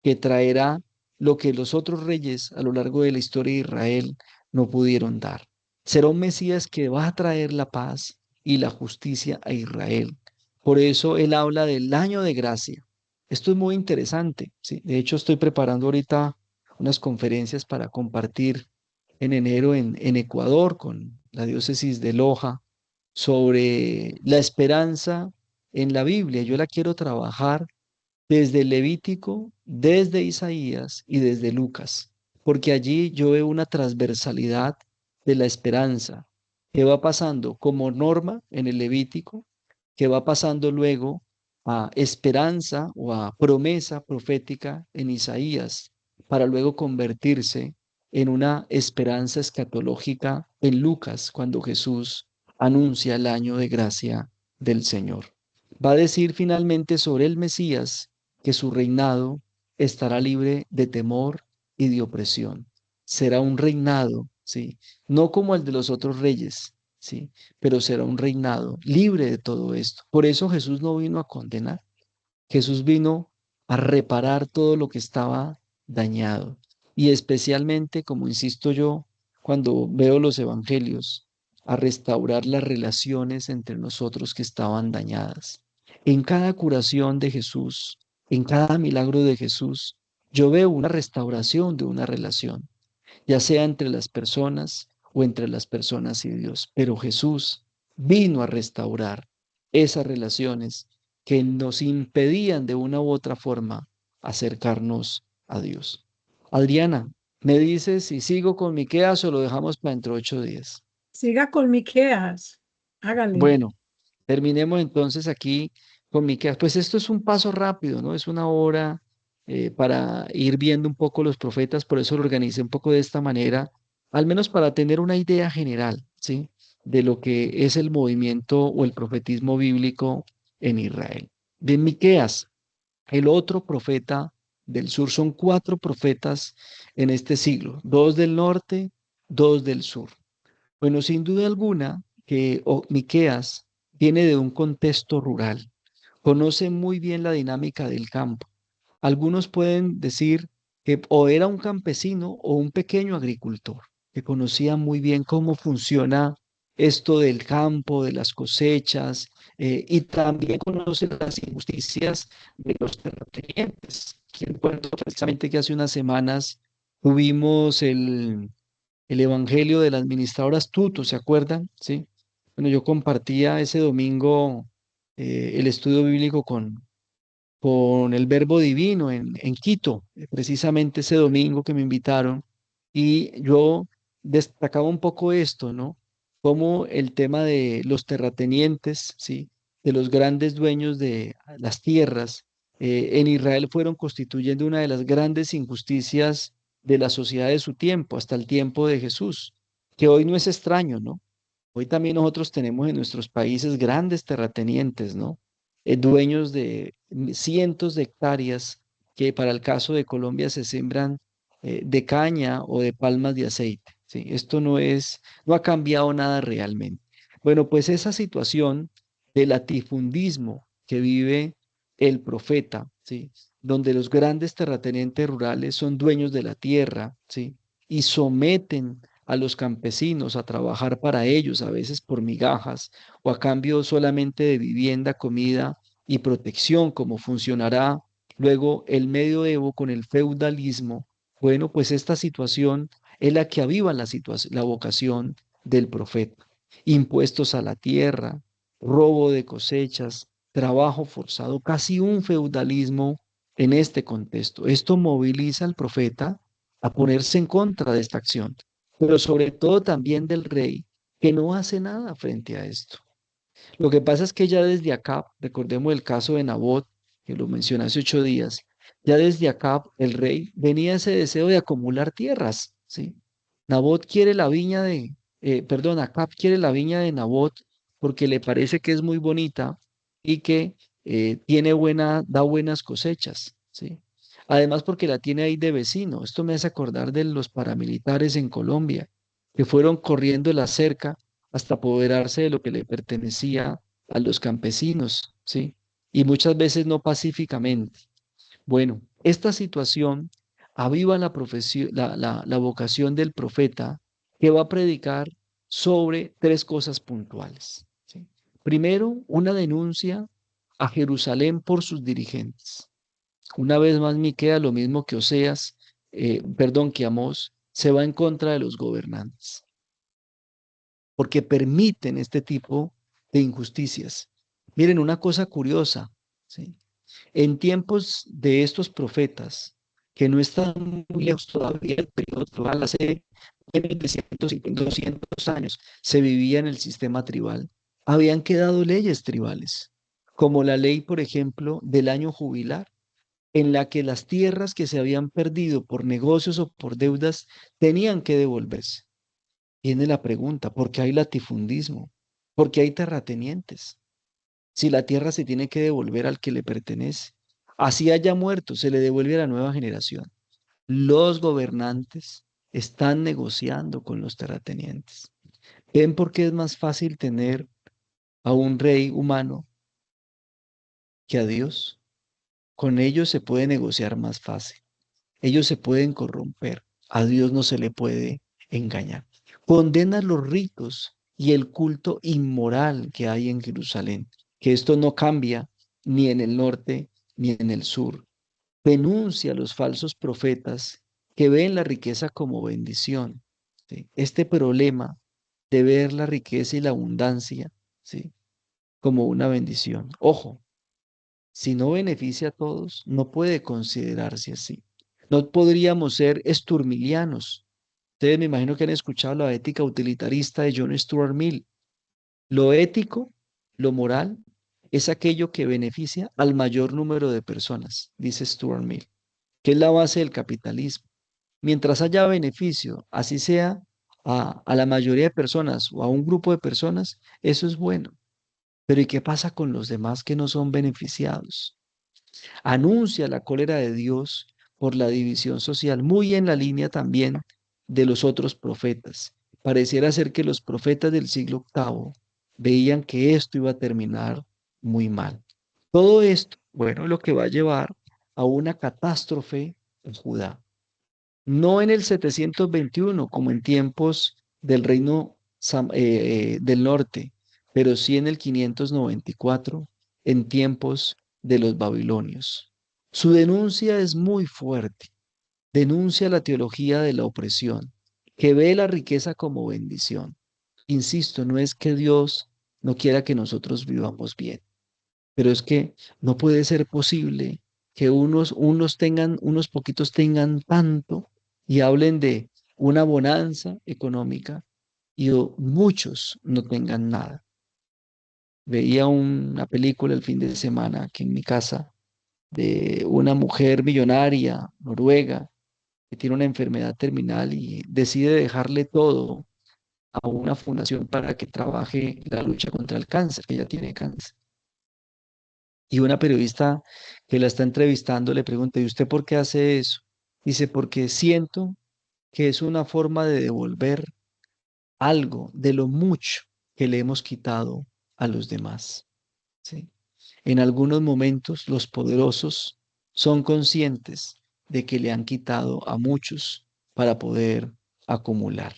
Que traerá lo que los otros reyes a lo largo de la historia de Israel no pudieron dar. Será un Mesías que va a traer la paz y la justicia a Israel. Por eso él habla del año de gracia. Esto es muy interesante, ¿sí? De hecho, estoy preparando ahorita unas conferencias para compartir en enero en Ecuador con la diócesis de Loja sobre la esperanza en la Biblia. Yo la quiero trabajar desde Levítico, desde Isaías y desde Lucas, porque allí yo veo una transversalidad de la esperanza que va pasando como norma en el Levítico, que va pasando luego a esperanza o a promesa profética en Isaías, para luego convertirse en una esperanza escatológica en Lucas, cuando Jesús anuncia el año de gracia del Señor. Va a decir finalmente sobre el Mesías que su reinado estará libre de temor y de opresión. Será un reinado, ¿sí? No como el de los otros reyes, ¿sí? Pero será un reinado libre de todo esto. Por eso Jesús no vino a condenar. Jesús vino a reparar todo lo que estaba dañado. Y especialmente, como insisto yo, cuando veo los evangelios, a restaurar las relaciones entre nosotros que estaban dañadas. En cada curación de Jesús, en cada milagro de Jesús, yo veo una restauración de una relación, ya sea entre las personas o entre las personas y Dios. Pero Jesús vino a restaurar esas relaciones que nos impedían de una u otra forma acercarnos a Dios. Adriana, ¿me dices si sigo con Miqueas o lo dejamos para dentro de 8 días? Siga con Miqueas. Hágale. Bueno, terminemos entonces aquí con Miqueas. Pues esto es un paso rápido, ¿no? Es una hora para ir viendo un poco los profetas, por eso lo organicé un poco de esta manera, al menos para tener una idea general, ¿sí? De lo que es el movimiento o el profetismo bíblico en Israel. Bien, Miqueas, el otro profeta del sur, son 4 profetas en este siglo, 2 del norte, 2 del sur. Bueno, sin duda alguna que Miqueas viene de un contexto rural, conoce muy bien la dinámica del campo. Algunos pueden decir que o era un campesino o un pequeño agricultor, que conocía muy bien cómo funciona esto del campo, de las cosechas, y también conoce las injusticias de los terratenientes. Recuerdo precisamente que hace unas semanas tuvimos el Evangelio del administrador astuto, ¿se acuerdan? Sí. Bueno, yo compartía ese domingo el estudio bíblico con el Verbo Divino en Quito, precisamente ese domingo que me invitaron, y yo destacaba un poco esto, ¿no? Como el tema de los terratenientes, ¿sí? De los grandes dueños de las tierras, en Israel fueron constituyendo una de las grandes injusticias de la sociedad de su tiempo, hasta el tiempo de Jesús, que hoy no es extraño, ¿no? Hoy también nosotros tenemos en nuestros países grandes terratenientes, ¿no? Dueños de cientos de hectáreas que para el caso de Colombia se sembran de caña o de palmas de aceite, ¿sí? Esto no ha cambiado nada realmente. Bueno, pues esa situación de latifundismo que vive el profeta, ¿sí? Donde los grandes terratenientes rurales son dueños de la tierra, ¿sí? Y someten a los campesinos a trabajar para ellos, a veces por migajas o a cambio solamente de vivienda, comida y protección, como funcionará luego el medioevo con el feudalismo. Bueno, pues esta situación es la que aviva la vocación del profeta. Impuestos a la tierra, robo de cosechas, trabajo forzado, casi un feudalismo en este contexto. Esto moviliza al profeta a ponerse en contra de esta acción, pero sobre todo también del rey, que no hace nada frente a esto. Lo que pasa es que ya desde acá, recordemos el caso de Nabot, que lo mencioné hace 8 días, ya desde acá el rey venía ese deseo de acumular tierras, ¿sí? Nabot quiere la viña perdón, Acab quiere la viña de Nabot porque le parece que es muy bonita y que da buenas cosechas, ¿sí? Además porque la tiene ahí de vecino. Esto me hace acordar de los paramilitares en Colombia, que fueron corriendo la cerca hasta apoderarse de lo que le pertenecía a los campesinos, ¿sí? Y muchas veces no pacíficamente. Bueno, esta situación aviva la vocación del profeta que va a predicar sobre tres cosas puntuales, ¿sí? Primero, una denuncia a Jerusalén por sus dirigentes. Una vez más, Miquea, lo mismo que Oseas, perdón, que Amós, se va en contra de los gobernantes porque permiten este tipo de injusticias. Miren, una cosa curiosa, ¿sí? En tiempos de estos profetas, que no están muy lejos todavía del periodo tribal, hace menos de 150, 200 años, se vivía en el sistema tribal. Habían quedado leyes tribales, como la ley, por ejemplo, del año jubilar, en la que las tierras que se habían perdido por negocios o por deudas tenían que devolverse. Viene la pregunta, ¿por qué hay latifundismo? ¿Por qué hay terratenientes? Si la tierra se tiene que devolver al que le pertenece. Así haya muerto, se le devuelve a la nueva generación. Los gobernantes están negociando con los terratenientes. ¿Ven por qué es más fácil tener a un rey humano que a Dios? Con ellos se puede negociar más fácil. Ellos se pueden corromper. A Dios no se le puede engañar. Condena los ritos y el culto inmoral que hay en Jerusalén, que esto no cambia ni en el norte ni en el sur. Denuncia a los falsos profetas que ven la riqueza como bendición, ¿sí? Este problema de ver la riqueza y la abundancia, ¿sí? Como una bendición. Ojo, si no beneficia a todos, no puede considerarse así. No podríamos ser esturmilianos. Ustedes me imagino que han escuchado la ética utilitarista de John Stuart Mill. Lo ético, lo moral, es aquello que beneficia al mayor número de personas, dice Stuart Mill, que es la base del capitalismo. Mientras haya beneficio, así sea a la mayoría de personas o a un grupo de personas, eso es bueno. Pero ¿y qué pasa con los demás que no son beneficiados? Anuncia la cólera de Dios por la división social, muy en la línea también de los otros profetas. Pareciera ser que los profetas del siglo octavo veían que esto iba a terminar muy mal. Todo esto, bueno, es lo que va a llevar a una catástrofe en Judá. No en el 721, como en tiempos del reino del norte, pero sí en el 594, en tiempos de los babilonios. Su denuncia es muy fuerte. Denuncia la teología de la opresión, que ve la riqueza como bendición. Insisto, no es que Dios no quiera que nosotros vivamos bien, pero es que no puede ser posible que unos poquitos tengan tanto y hablen de una bonanza económica y muchos no tengan nada. Veía una película el fin de semana aquí en mi casa de una mujer millonaria noruega que tiene una enfermedad terminal y decide dejarle todo a una fundación para que trabaje la lucha contra el cáncer, que ella tiene cáncer. Y una periodista que la está entrevistando le pregunta, ¿y usted por qué hace eso? Dice, porque siento que es una forma de devolver algo de lo mucho que le hemos quitado a los demás. ¿Sí? En algunos momentos los poderosos son conscientes de que le han quitado a muchos para poder acumular.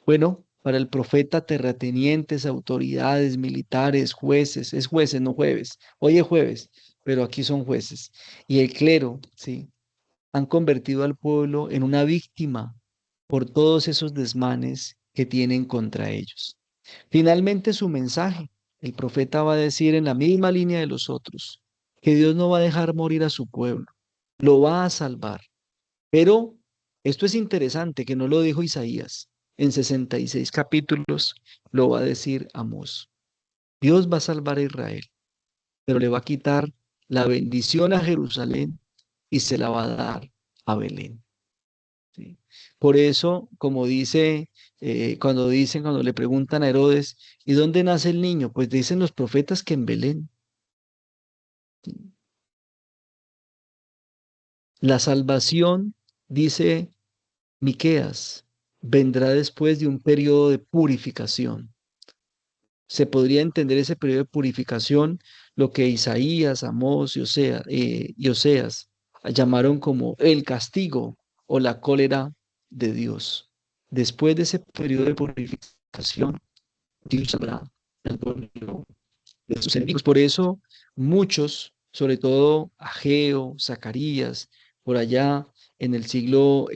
Bueno, para el profeta, terratenientes, autoridades, militares, jueces, es jueces, no jueves. Hoy es jueves, pero aquí son jueces. Y el clero, sí, han convertido al pueblo en una víctima por todos esos desmanes que tienen contra ellos. Finalmente su mensaje, el profeta va a decir en la misma línea de los otros, que Dios no va a dejar morir a su pueblo, lo va a salvar. Pero esto es interesante, que no lo dijo Isaías. En 66 capítulos lo va a decir Amós. Dios va a salvar a Israel, pero le va a quitar la bendición a Jerusalén y se la va a dar a Belén. ¿Sí? Por eso, como dice, cuando le preguntan a Herodes, ¿y dónde nace el niño? Pues dicen los profetas que en Belén. ¿Sí? La salvación, dice Miqueas, vendrá después de un periodo de purificación. Se podría entender ese periodo de purificación, lo que Isaías, Amós y Oseas llamaron como el castigo o la cólera de Dios. Después de ese periodo de purificación, Dios sabrá el pueblo de sus enemigos. Por eso muchos, sobre todo Ageo, Zacarías, por allá en el siglo,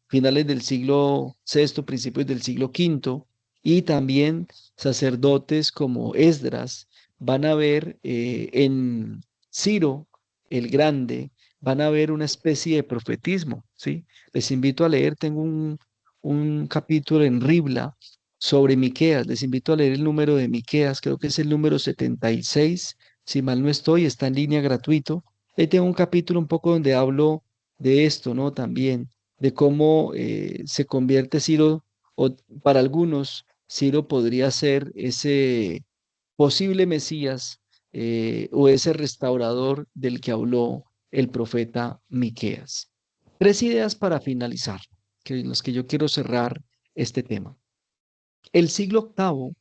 finales del siglo sexto, principios del siglo quinto, y también sacerdotes como Esdras, van a ver en Ciro el Grande, van a ver una especie de profetismo, ¿sí? Les invito a leer, tengo un capítulo en Ribla sobre Miqueas. Les invito a leer el número de Miqueas, creo que es el número 76, si mal no estoy, está en línea gratuito. Ahí tengo un capítulo un poco donde hablo de esto, ¿no? También, de cómo se convierte Ciro, o para algunos, Ciro podría ser ese posible Mesías o ese restaurador del que habló el profeta Miqueas. Tres ideas para finalizar, que en las que yo quiero cerrar este tema. El siglo octavo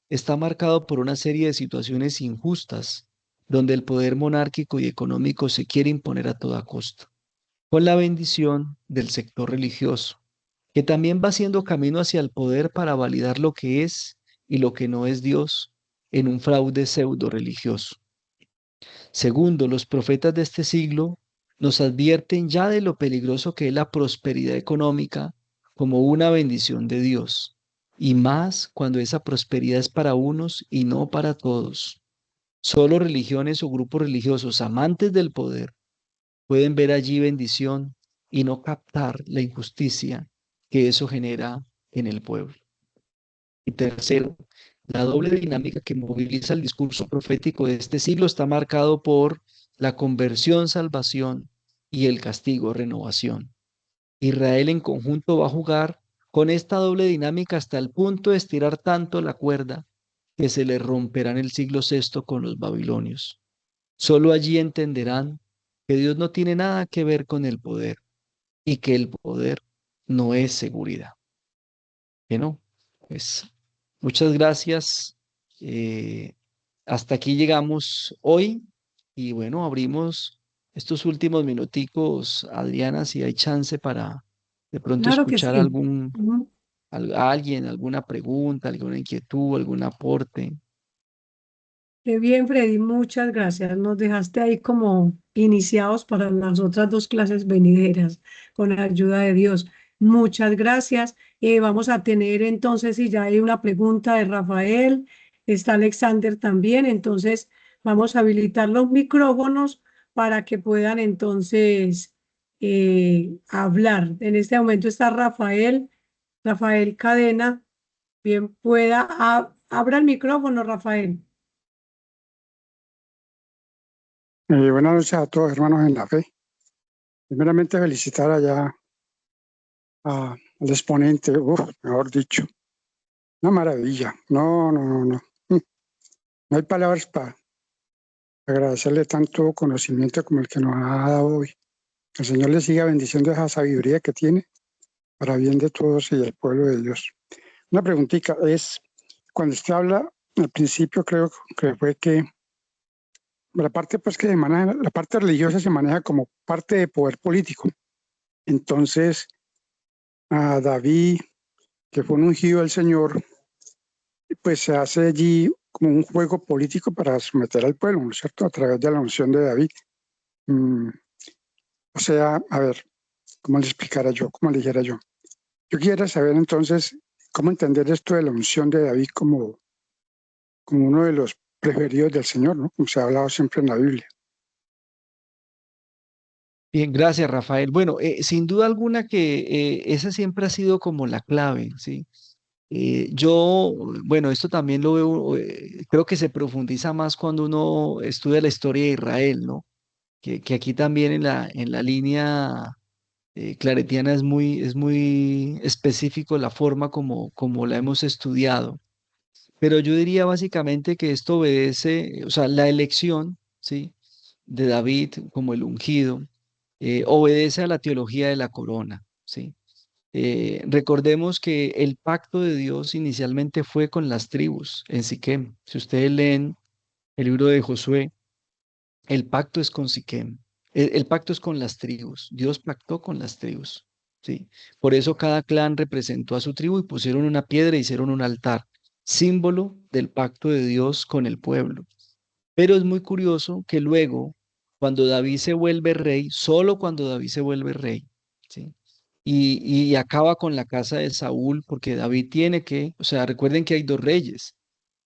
está marcado por una serie de situaciones injustas, donde el poder monárquico y económico se quiere imponer a toda costa, con la bendición del sector religioso, que también va haciendo camino hacia el poder para validar lo que es y lo que no es Dios en un fraude pseudo religioso. Segundo, los profetas de este siglo nos advierten ya de lo peligroso que es la prosperidad económica como una bendición de Dios, y más cuando esa prosperidad es para unos y no para todos. Solo religiones o grupos religiosos amantes del poder pueden ver allí bendición y no captar la injusticia que eso genera en el pueblo. Y tercero, la doble dinámica que moviliza el discurso profético de este siglo está marcado por la conversión, salvación y el castigo, renovación. Israel en conjunto va a jugar con esta doble dinámica hasta el punto de estirar tanto la cuerda que se le romperá en el siglo sexto con los babilonios. Solo allí entenderán que Dios no tiene nada que ver con el poder y que el poder no es seguridad. Bueno, pues muchas gracias. Hasta aquí llegamos hoy y bueno, abrimos estos últimos minuticos, Adriana, si hay chance para de pronto Claro que escuchar sí. Ujú. a alguien, alguna pregunta, alguna inquietud, algún aporte. Qué bien, Freddy, muchas gracias. Nos dejaste ahí como iniciados para las otras dos clases venideras, con la ayuda de Dios. Muchas gracias. Vamos a tener entonces, si ya hay una pregunta de Rafael, está Alexander también, entonces vamos a habilitar los micrófonos para que puedan entonces hablar. En este momento está Rafael, Rafael Cadena. Bien, abra el micrófono, Rafael. Buenas noches a todos, hermanos en la fe. Primeramente, felicitar allá al exponente, mejor dicho, una maravilla. No. No hay palabras para agradecerle tanto conocimiento como el que nos ha dado hoy. Que el Señor le siga bendiciendo esa sabiduría que tiene para bien de todos y del pueblo de Dios. Una preguntita es, cuando usted habla, al principio creo que fue que la parte pues que se maneja, la parte religiosa se maneja como parte de poder político. Entonces, a David, que fue un ungido del Señor, pues se hace allí como un juego político para someter al pueblo, ¿no es cierto? A través de la unción de David. O sea, a ver, ¿cómo le explicara yo? ¿Cómo le dijera yo? Yo quisiera saber entonces cómo entender esto de la unción de David como uno de los preferidos del Señor, ¿no? Como se ha hablado siempre en la Biblia. Bien, gracias, Rafael. Bueno, sin duda alguna que esa siempre ha sido como la clave, ¿sí? Bueno, esto también lo veo, creo que se profundiza más cuando uno estudia la historia de Israel, ¿no? Que aquí también en la línea claretiana es muy específico la forma como la hemos estudiado. Pero yo diría básicamente que esto obedece, o sea, la elección, ¿sí? De David como el ungido, obedece a la teología de la corona, ¿sí? Recordemos que el pacto de Dios inicialmente fue con las tribus en Siquem. Si ustedes leen el libro de Josué, el pacto es con Siquem. El pacto es con las tribus. Dios pactó con las tribus, ¿sí? Por eso cada clan representó a su tribu y pusieron una piedra y hicieron un altar, símbolo del pacto de Dios con el pueblo. Pero es muy curioso que luego, cuando David se vuelve rey, solo cuando David se vuelve rey, ¿sí? Y acaba con la casa de Saúl, porque David tiene que, o sea, recuerden que hay dos reyes,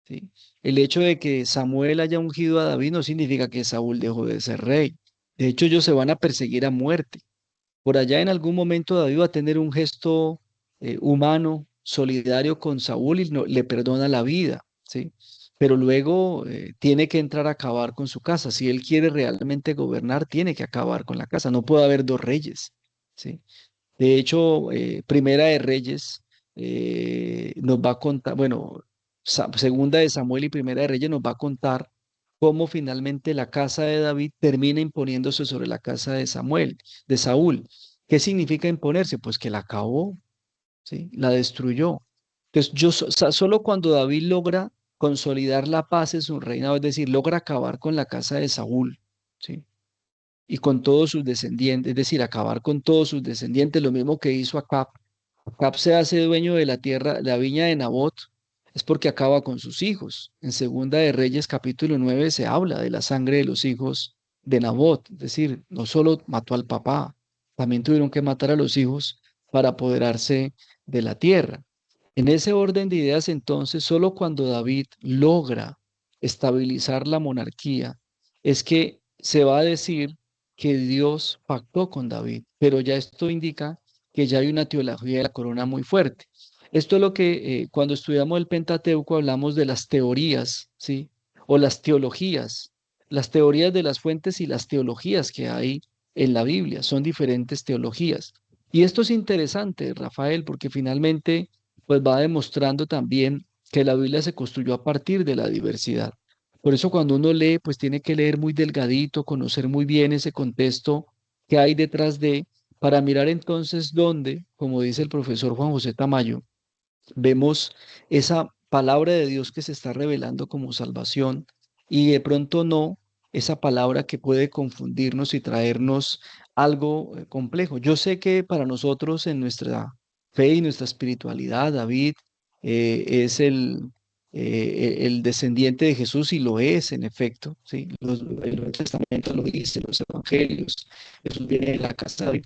¿sí? El hecho de que Samuel haya ungido a David no significa que Saúl dejó de ser rey. De hecho, ellos se van a perseguir a muerte. Por allá en algún momento David va a tener un gesto humano, solidario con Saúl y le perdona la vida, ¿sí? Pero luego tiene que entrar a acabar con su casa. Si él quiere realmente gobernar, tiene que acabar con la casa. No puede haber dos reyes, ¿sí? De hecho, Primera de Reyes nos va a contar, bueno, Segunda de Samuel y Primera de Reyes nos va a contar cómo finalmente la casa de David termina imponiéndose sobre la casa de Samuel, de Saúl. ¿Qué significa imponerse? Pues que la acabó, ¿sí? La destruyó. Entonces, solo cuando David logra consolidar la paz en su reinado, es decir, logra acabar con la casa de Saúl, ¿sí? Y con todos sus descendientes, es decir, acabar con todos sus descendientes, lo mismo que hizo Acab. Acab se hace dueño de la tierra, la viña de Nabot, es porque acaba con sus hijos. En Segunda de Reyes, capítulo 9 se habla de la sangre de los hijos de Nabot, es decir, no solo mató al papá, también tuvieron que matar a los hijos para apoderarse de la tierra. En ese orden de ideas, entonces, solo cuando David logra estabilizar la monarquía, es que se va a decir que Dios pactó con David, pero ya esto indica que ya hay una teología de la corona muy fuerte. Esto es lo que cuando estudiamos el Pentateuco hablamos de las teorías, ¿sí? O las teorías de las fuentes y las teologías que hay en la Biblia, son diferentes teologías. Y esto es interesante, Rafael, porque finalmente pues va demostrando también que la Biblia se construyó a partir de la diversidad. Por eso cuando uno lee, pues tiene que leer muy delgadito, conocer muy bien ese contexto que hay detrás de, para mirar entonces dónde, como dice el profesor Juan José Tamayo, vemos esa palabra de Dios que se está revelando como salvación y de pronto no esa palabra que puede confundirnos y traernos algo complejo. Yo sé que para nosotros en nuestra fe y nuestra espiritualidad, David es el descendiente de Jesús y lo es en efecto, ¿sí? El Nuevo Testamento lo dice, los evangelios, Jesús viene de la casa de David.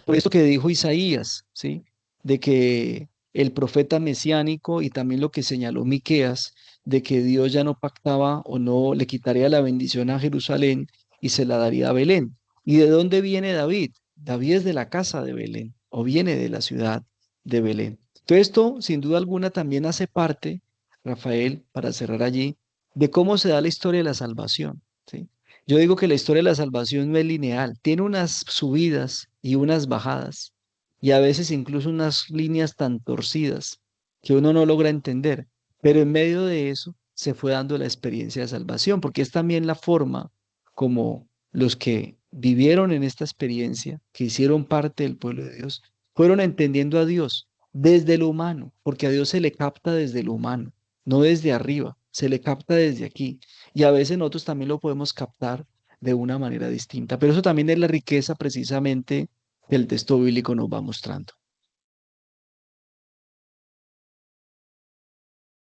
Por esto que dijo Isaías, ¿sí? De que el profeta mesiánico y también lo que señaló Miqueas, de que Dios ya no pactaba o no le quitaría la bendición a Jerusalén y se la daría a Belén. ¿Y de dónde viene David? David es de la casa de Belén o viene de la ciudad de Belén. Todo esto, sin duda alguna, también hace parte, Rafael, para cerrar allí, de cómo se da la historia de la salvación, ¿sí? Yo digo que la historia de la salvación no es lineal, tiene unas subidas y unas bajadas, y a veces incluso unas líneas tan torcidas que uno no logra entender, pero en medio de eso se fue dando la experiencia de salvación, porque es también la forma como los que vivieron en esta experiencia, que hicieron parte del pueblo de Dios, fueron entendiendo a Dios desde lo humano, porque a Dios se le capta desde lo humano, no desde arriba, se le capta desde aquí. Y a veces nosotros también lo podemos captar de una manera distinta, pero eso también es la riqueza precisamente que el texto bíblico nos va mostrando.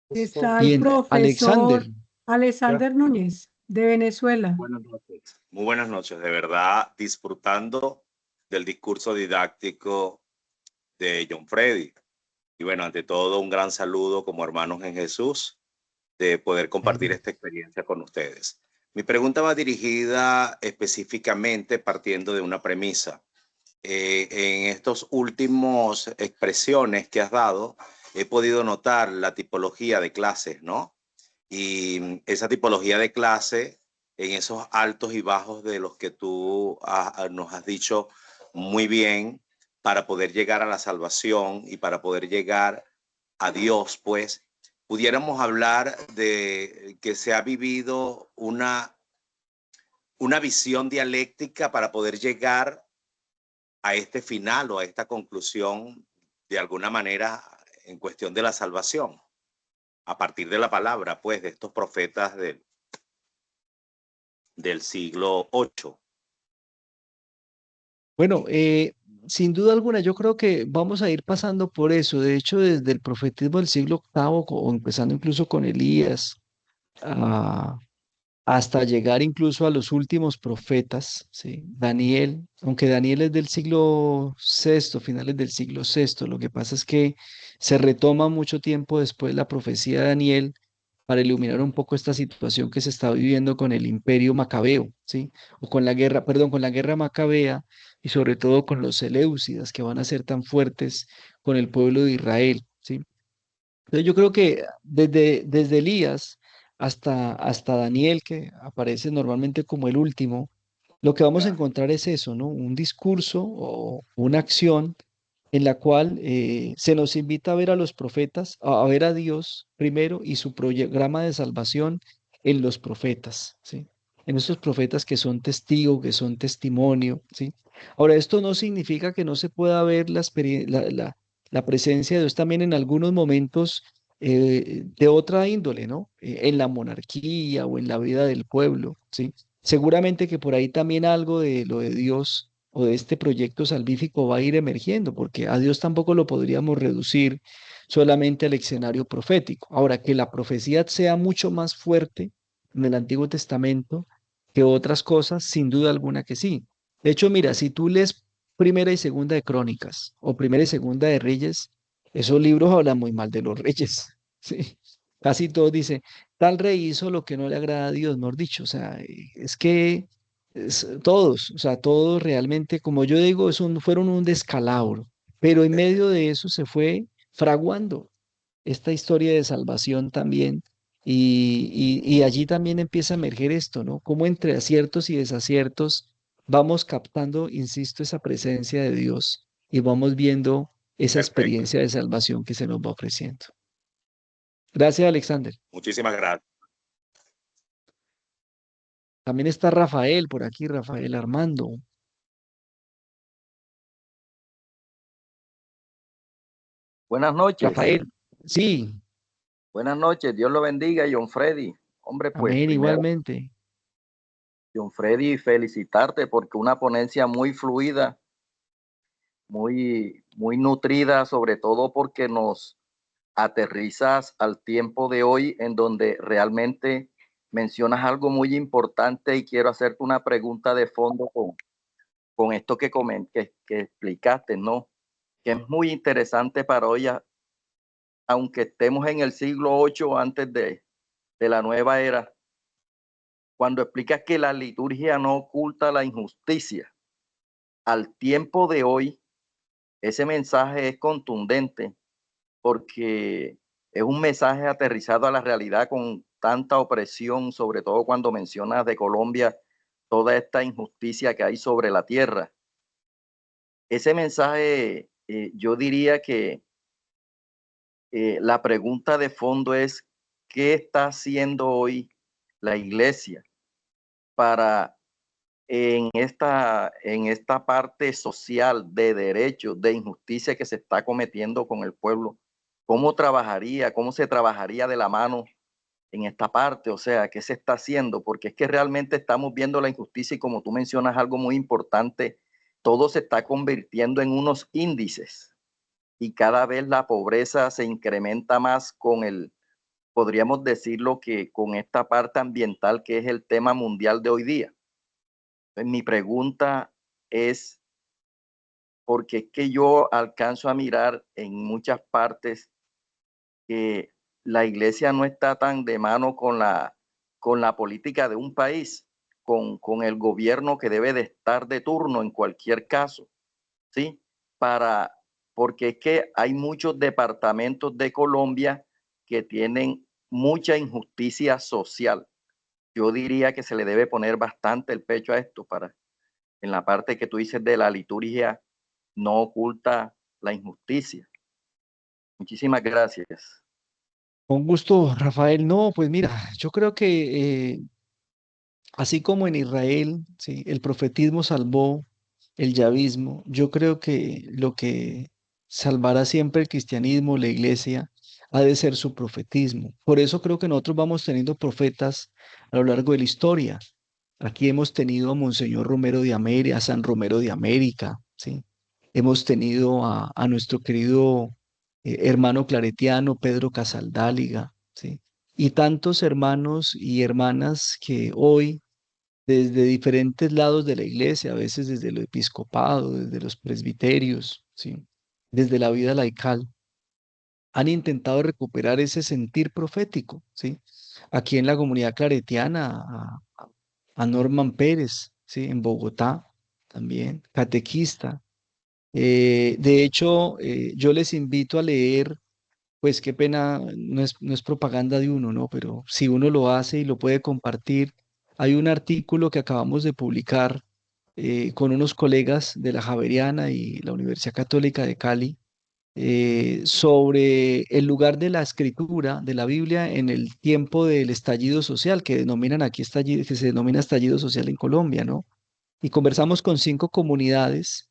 Está el Bien, Alexander, profesor Alexander Núñez de Venezuela. Buenas noches. Muy buenas noches, de verdad, disfrutando del discurso didáctico de John Freddy. Y bueno, ante todo, un gran saludo como hermanos en Jesús de poder compartir esta experiencia con ustedes. Mi pregunta va dirigida específicamente partiendo de una premisa. En estos últimos expresiones que has dado, he podido notar la tipología de clases, ¿no? Y esa tipología de clase en esos altos y bajos de los que tú nos has dicho muy bien para poder llegar a la salvación y para poder llegar a Dios, pues pudiéramos hablar de que se ha vivido una visión dialéctica para poder llegar a este final o a esta conclusión de alguna manera en cuestión de la salvación, a partir de la palabra, pues, de estos profetas del siglo VIII. bueno, sin duda alguna, yo creo que vamos a ir pasando por eso. De hecho, desde el profetismo del siglo VIII, o empezando incluso con Elías, a hasta llegar incluso a los últimos profetas, ¿sí? Daniel, aunque Daniel es del siglo VI, finales del siglo VI, lo que pasa es que se retoma mucho tiempo después la profecía de Daniel para iluminar un poco esta situación que se está viviendo con el imperio macabeo, ¿sí? O con la guerra, perdón, con la guerra macabea y sobre todo con los seleucidas que van a ser tan fuertes con el pueblo de Israel, ¿sí? Entonces yo creo que desde Elías hasta Daniel, que aparece normalmente como el último, lo que vamos a encontrar es eso, ¿no? Un discurso o una acción en la cual se nos invita a ver a los profetas, a ver a Dios primero y su programa de salvación en los profetas, ¿sí? En esos profetas que son testigos, que son testimonio, ¿sí? Ahora, esto no significa que no se pueda ver la presencia de Dios también en algunos momentos de otra índole, ¿no? En la monarquía o en la vida del pueblo, ¿sí? Seguramente que por ahí también algo de lo de Dios o de este proyecto salvífico va a ir emergiendo, porque a Dios tampoco lo podríamos reducir solamente al escenario profético. Ahora, que la profecía sea mucho más fuerte en el Antiguo Testamento que otras cosas, sin duda alguna que sí. De hecho, mira, si tú lees Primera y Segunda de Crónicas o Primera y Segunda de Reyes, esos libros hablan muy mal de los reyes, ¿sí? Casi todos dicen, tal rey hizo lo que no le agrada a Dios, mejor dicho. O sea, es que todos, o sea, todos realmente, como yo digo, fueron un descalabro, pero en medio de eso se fue fraguando esta historia de salvación también. Y allí también empieza a emerger esto, ¿no? Como entre aciertos y desaciertos vamos captando, insisto, esa presencia de Dios y vamos viendo esa Perfecto. experiencia de salvación que se nos va ofreciendo. Gracias, Alexander. Muchísimas gracias. También está Rafael por aquí, Rafael Armando. Buenas noches. Rafael, Sí, Buenas noches, Dios lo bendiga, John Freddy. Hombre, pues amén, primero, igualmente. John Freddy, felicitarte porque una ponencia muy fluida, muy nutrida, sobre todo porque nos aterrizas al tiempo de hoy en donde realmente mencionas algo muy importante y quiero hacerte una pregunta de fondo con esto que explicaste, ¿no? Que es muy interesante para hoy, aunque estemos en el siglo VIII antes de la nueva era, cuando explicas que la liturgia no oculta la injusticia. Al tiempo de hoy, ese mensaje es contundente porque es un mensaje aterrizado a la realidad con tanta opresión, sobre todo cuando mencionas de Colombia toda esta injusticia que hay sobre la tierra. Ese mensaje, yo diría que la pregunta de fondo es, ¿qué está haciendo hoy la iglesia para en esta parte social de derechos, de injusticia que se está cometiendo con el pueblo? ¿Cómo se trabajaría de la mano en esta parte? O sea, ¿qué se está haciendo? Porque es que realmente estamos viendo la injusticia y como tú mencionas algo muy importante, todo se está convirtiendo en unos índices y cada vez la pobreza se incrementa más podríamos decirlo que con esta parte ambiental que es el tema mundial de hoy día. Entonces, mi pregunta es, porque es que yo alcanzo a mirar en muchas partes que la iglesia no está tan de mano con la política de un país, con el gobierno que debe de estar de turno en cualquier caso, ¿sí? Porque es que hay muchos departamentos de Colombia que tienen mucha injusticia social. Yo diría que se le debe poner bastante el pecho a esto en la parte que tú dices de la liturgia no oculta la injusticia. Muchísimas gracias. Con gusto, Rafael. No, pues mira, yo creo que así como en Israel, sí, el profetismo salvó el yavismo, yo creo que lo que salvará siempre el cristianismo, la iglesia, ha de ser su profetismo. Por eso creo que nosotros vamos teniendo profetas a lo largo de la historia. Aquí hemos tenido a Monseñor Romero de América, a San Romero de América, ¿sí? Hemos tenido a nuestro querido hermano claretiano, Pedro Casaldáliga, ¿sí? Y tantos hermanos y hermanas que hoy desde diferentes lados de la iglesia, a veces desde el episcopado, desde los presbiterios, ¿sí? Desde la vida laical, han intentado recuperar ese sentir profético, ¿sí? Aquí en la comunidad claretiana, a Norman Pérez, ¿sí? En Bogotá también, catequista. De hecho, yo les invito a leer, pues qué pena, no es propaganda de uno, ¿no? Pero si uno lo hace y lo puede compartir, hay un artículo que acabamos de publicar con unos colegas de la Javeriana y la Universidad Católica de Cali sobre el lugar de la escritura de la Biblia en el tiempo del estallido social, que denominan aquí estallido, que se denomina estallido social en Colombia, ¿no? Y conversamos con 5 comunidades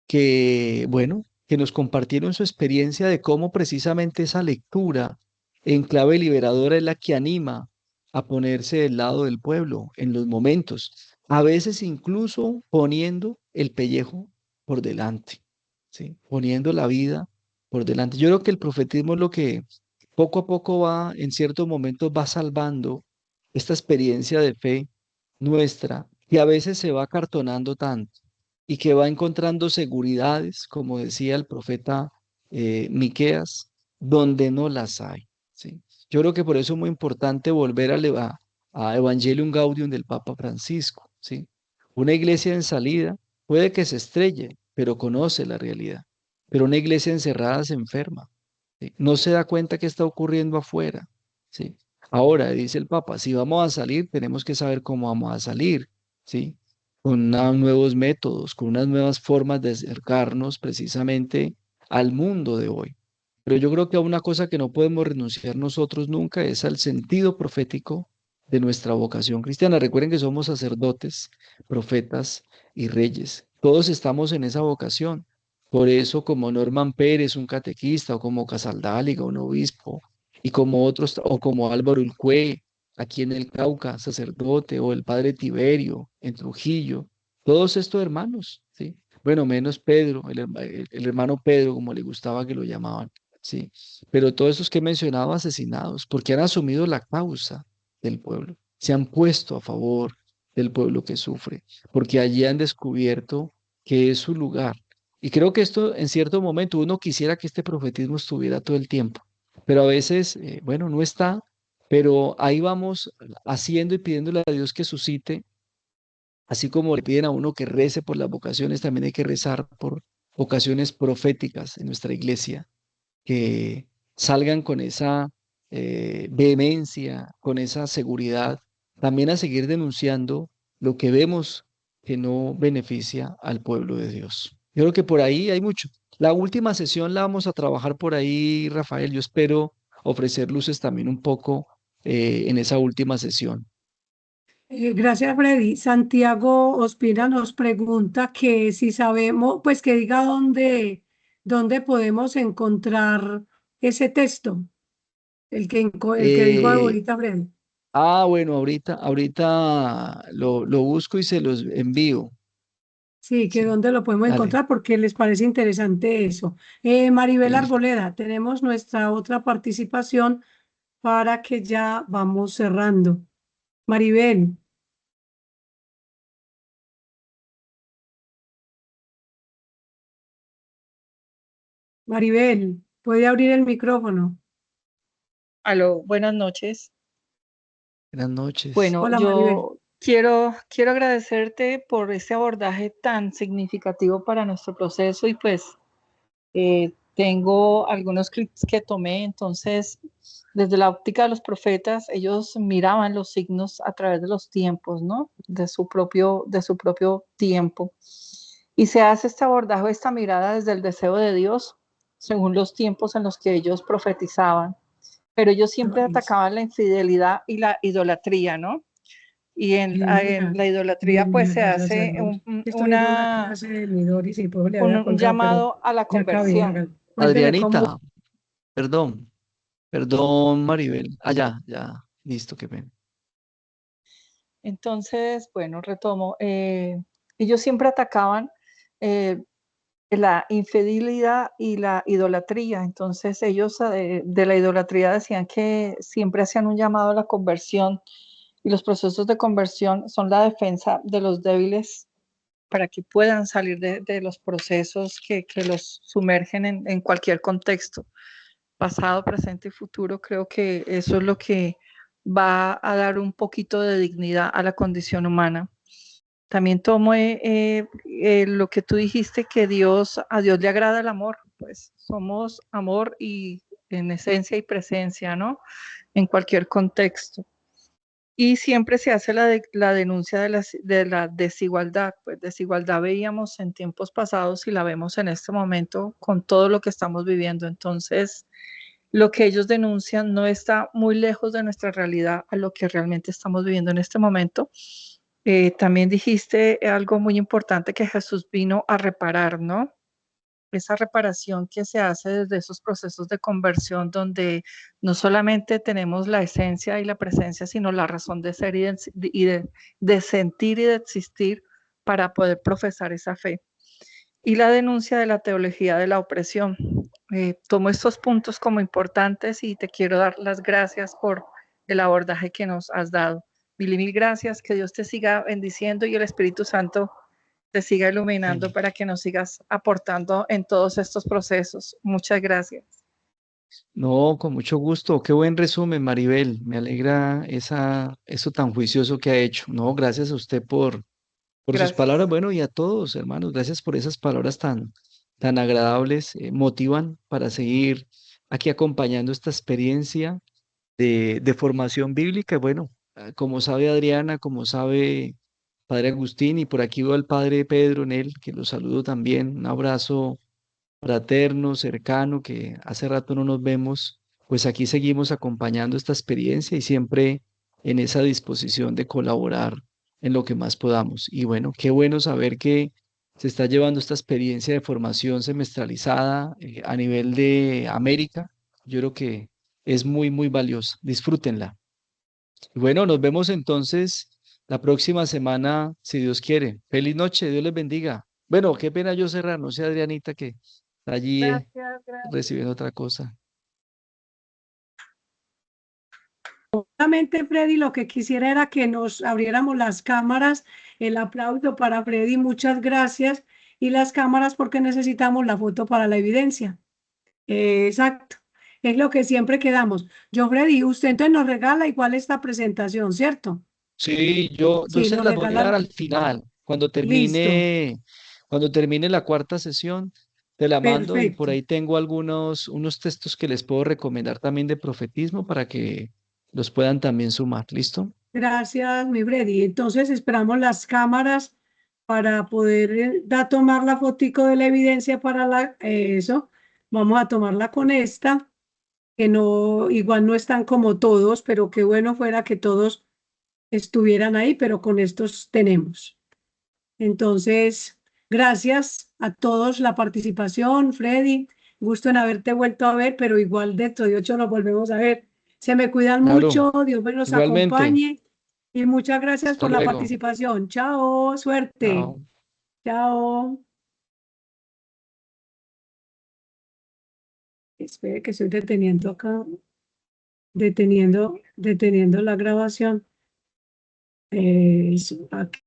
que, bueno, que nos compartieron su experiencia de cómo precisamente esa lectura en clave liberadora es la que anima a ponerse del lado del pueblo en los momentos, a veces incluso poniendo el pellejo por delante, ¿sí? Poniendo la vida por delante. Yo creo que el profetismo es lo que poco a poco va, en ciertos momentos, va salvando esta experiencia de fe nuestra, que a veces se va acartonando tanto y que va encontrando seguridades, como decía el profeta Miqueas, donde no las hay, ¿sí? Yo creo que por eso es muy importante volver a Evangelium Gaudium del Papa Francisco, ¿sí? Una iglesia en salida puede que se estrelle, pero conoce la realidad. Pero una iglesia encerrada se enferma, ¿sí? No se da cuenta qué está ocurriendo afuera, ¿sí? Ahora, dice el Papa, si vamos a salir, tenemos que saber cómo vamos a salir, ¿sí? Con nuevos métodos, con unas nuevas formas de acercarnos precisamente al mundo de hoy. Pero yo creo que a una cosa que no podemos renunciar nosotros nunca es al sentido profético de nuestra vocación cristiana. Recuerden que somos sacerdotes, profetas y reyes. Todos estamos en esa vocación. Por eso, como Norman Pérez, un catequista, o como Casaldáliga, un obispo, y como otros, o como Álvaro Ulcue, aquí en el Cauca, sacerdote, o el padre Tiberio, en Trujillo, todos estos hermanos, ¿sí? Bueno, menos Pedro, el hermano Pedro, como le gustaba que lo llamaban, ¿sí? Pero todos esos que he mencionado asesinados, porque han asumido la causa del pueblo, se han puesto a favor del pueblo que sufre, porque allí han descubierto que es su lugar. Y creo que esto en cierto momento uno quisiera que este profetismo estuviera todo el tiempo, pero a veces, bueno, no está, pero ahí vamos haciendo y pidiéndole a Dios que suscite, así como le piden a uno que rece por las vocaciones, también hay que rezar por vocaciones proféticas en nuestra iglesia, que salgan con esa vehemencia, con esa seguridad, también a seguir denunciando lo que vemos que no beneficia al pueblo de Dios. Yo creo que por ahí hay mucho. La última sesión la vamos a trabajar por ahí, Rafael. Yo espero ofrecer luces también un poco en esa última sesión. Gracias, Freddy. Santiago Ospina nos pregunta que si sabemos, pues que diga dónde podemos encontrar ese texto, el que dijo Eh, ahorita Freddy. bueno, ahorita lo busco y se los envío. Sí, que Sí, dónde lo podemos dale. encontrar porque les parece interesante eso. Maribel Sí. Arboleda, tenemos nuestra otra participación para que ya vamos cerrando. Maribel, Maribel, puede abrir el micrófono. Aló, buenas noches. Buenas noches. Bueno, Hola, Maribel. yo quiero agradecerte por ese abordaje tan significativo para nuestro proceso y pues tengo algunos clips que tomé, entonces desde la óptica de los profetas, ellos miraban los signos a través de los tiempos, ¿no? De su propio tiempo. Y se hace este abordaje, esta mirada desde el deseo de Dios, según los tiempos en los que ellos profetizaban, pero ellos siempre atacaban la infidelidad y la idolatría, ¿no? Y en la idolatría Bien, pues mija, se gracias a hace Dios. Estoy viendo una clase de mi Doris y pues le había un colgado, pero llamado a la ya acabé. conversión. Cuénteme cómo. Adrianita, perdón, perdón, Maribel. Ya, listo, qué pena. Entonces, bueno, retomo. Ellos siempre atacaban eh, la infidelidad y la idolatría. Entonces, ellos de la idolatría decían que siempre hacían un llamado a la conversión y los procesos de conversión son la defensa de los débiles para que puedan salir de los procesos que los sumergen en cualquier contexto, pasado, presente y futuro. Creo que eso es lo que va a dar un poquito de dignidad a la condición humana. También tomo lo que tú dijiste, que a Dios le agrada el amor, pues somos amor y en esencia y presencia, ¿no? En cualquier contexto. Y siempre se hace la denuncia de la desigualdad, pues desigualdad veíamos en tiempos pasados y la vemos en este momento con todo lo que estamos viviendo. Entonces, lo que ellos denuncian no está muy lejos de nuestra realidad a lo que realmente estamos viviendo en este momento. También dijiste algo muy importante, que Jesús vino a reparar, ¿no? Esa reparación que se hace desde esos procesos de conversión donde no solamente tenemos la esencia y la presencia, sino la razón de ser de sentir y de existir para poder profesar esa fe. Y la denuncia de la teología de la opresión. Tomo estos puntos como importantes y te quiero dar las gracias por el abordaje que nos has dado. Mil gracias, que Dios te siga bendiciendo y el Espíritu Santo te siga iluminando para que nos sigas aportando en todos estos procesos. Muchas gracias. No, con mucho gusto. Qué buen resumen, Maribel. Me alegra eso tan juicioso que ha hecho. No, gracias a usted por sus palabras. Gracias. Bueno, y a todos, hermanos, gracias por esas palabras tan agradables. Motivan para seguir aquí acompañando esta experiencia de formación bíblica. Bueno, como sabe Adriana, como sabe Padre Agustín, y por aquí veo al Padre Pedro en él, que lo saludo también. Un abrazo fraterno, cercano, que hace rato no nos vemos. Pues aquí seguimos acompañando esta experiencia y siempre en esa disposición de colaborar en lo que más podamos. Y bueno, qué bueno saber que se está llevando esta experiencia de formación semestralizada a nivel de América. Yo creo que es muy, muy valiosa. Disfrútenla. Y bueno, nos vemos entonces la próxima semana, si Dios quiere. Feliz noche, Dios les bendiga. Bueno, qué pena yo cerrar, no sé, Adrianita, que está allí Gracias, gracias. recibiendo otra cosa. Solamente, Freddy, lo que quisiera era que nos abriéramos las cámaras. El aplauso para Freddy, muchas gracias. Y las cámaras porque necesitamos la foto para la evidencia. Exacto. Es lo que siempre quedamos. Yo, Freddy, usted entonces nos regala igual esta presentación, ¿cierto? Sí, yo Sí, se nos las voy a dar regala. al final, Listo. cuando termine la cuarta sesión, te la mando y por Perfecto. ahí tengo unos textos que les puedo recomendar también de profetismo para que los puedan también sumar. ¿Listo? Gracias, mi Freddy. Entonces esperamos las cámaras para poder tomar la fotico de la evidencia para eso. Vamos a tomarla con esta, que no, igual no están como todos, pero qué bueno fuera que todos estuvieran ahí, pero con estos tenemos. Entonces, gracias a todos la participación, Freddy. Gusto en haberte vuelto a ver, pero igual dentro de 8 nos volvemos a ver. Se me cuidan Claro, mucho, Dios me los igualmente. acompañe y muchas gracias Hasta por la luego. participación. Chao, suerte. Chao. Chao. Espere que estoy deteniendo acá, deteniendo la grabación. Aquí.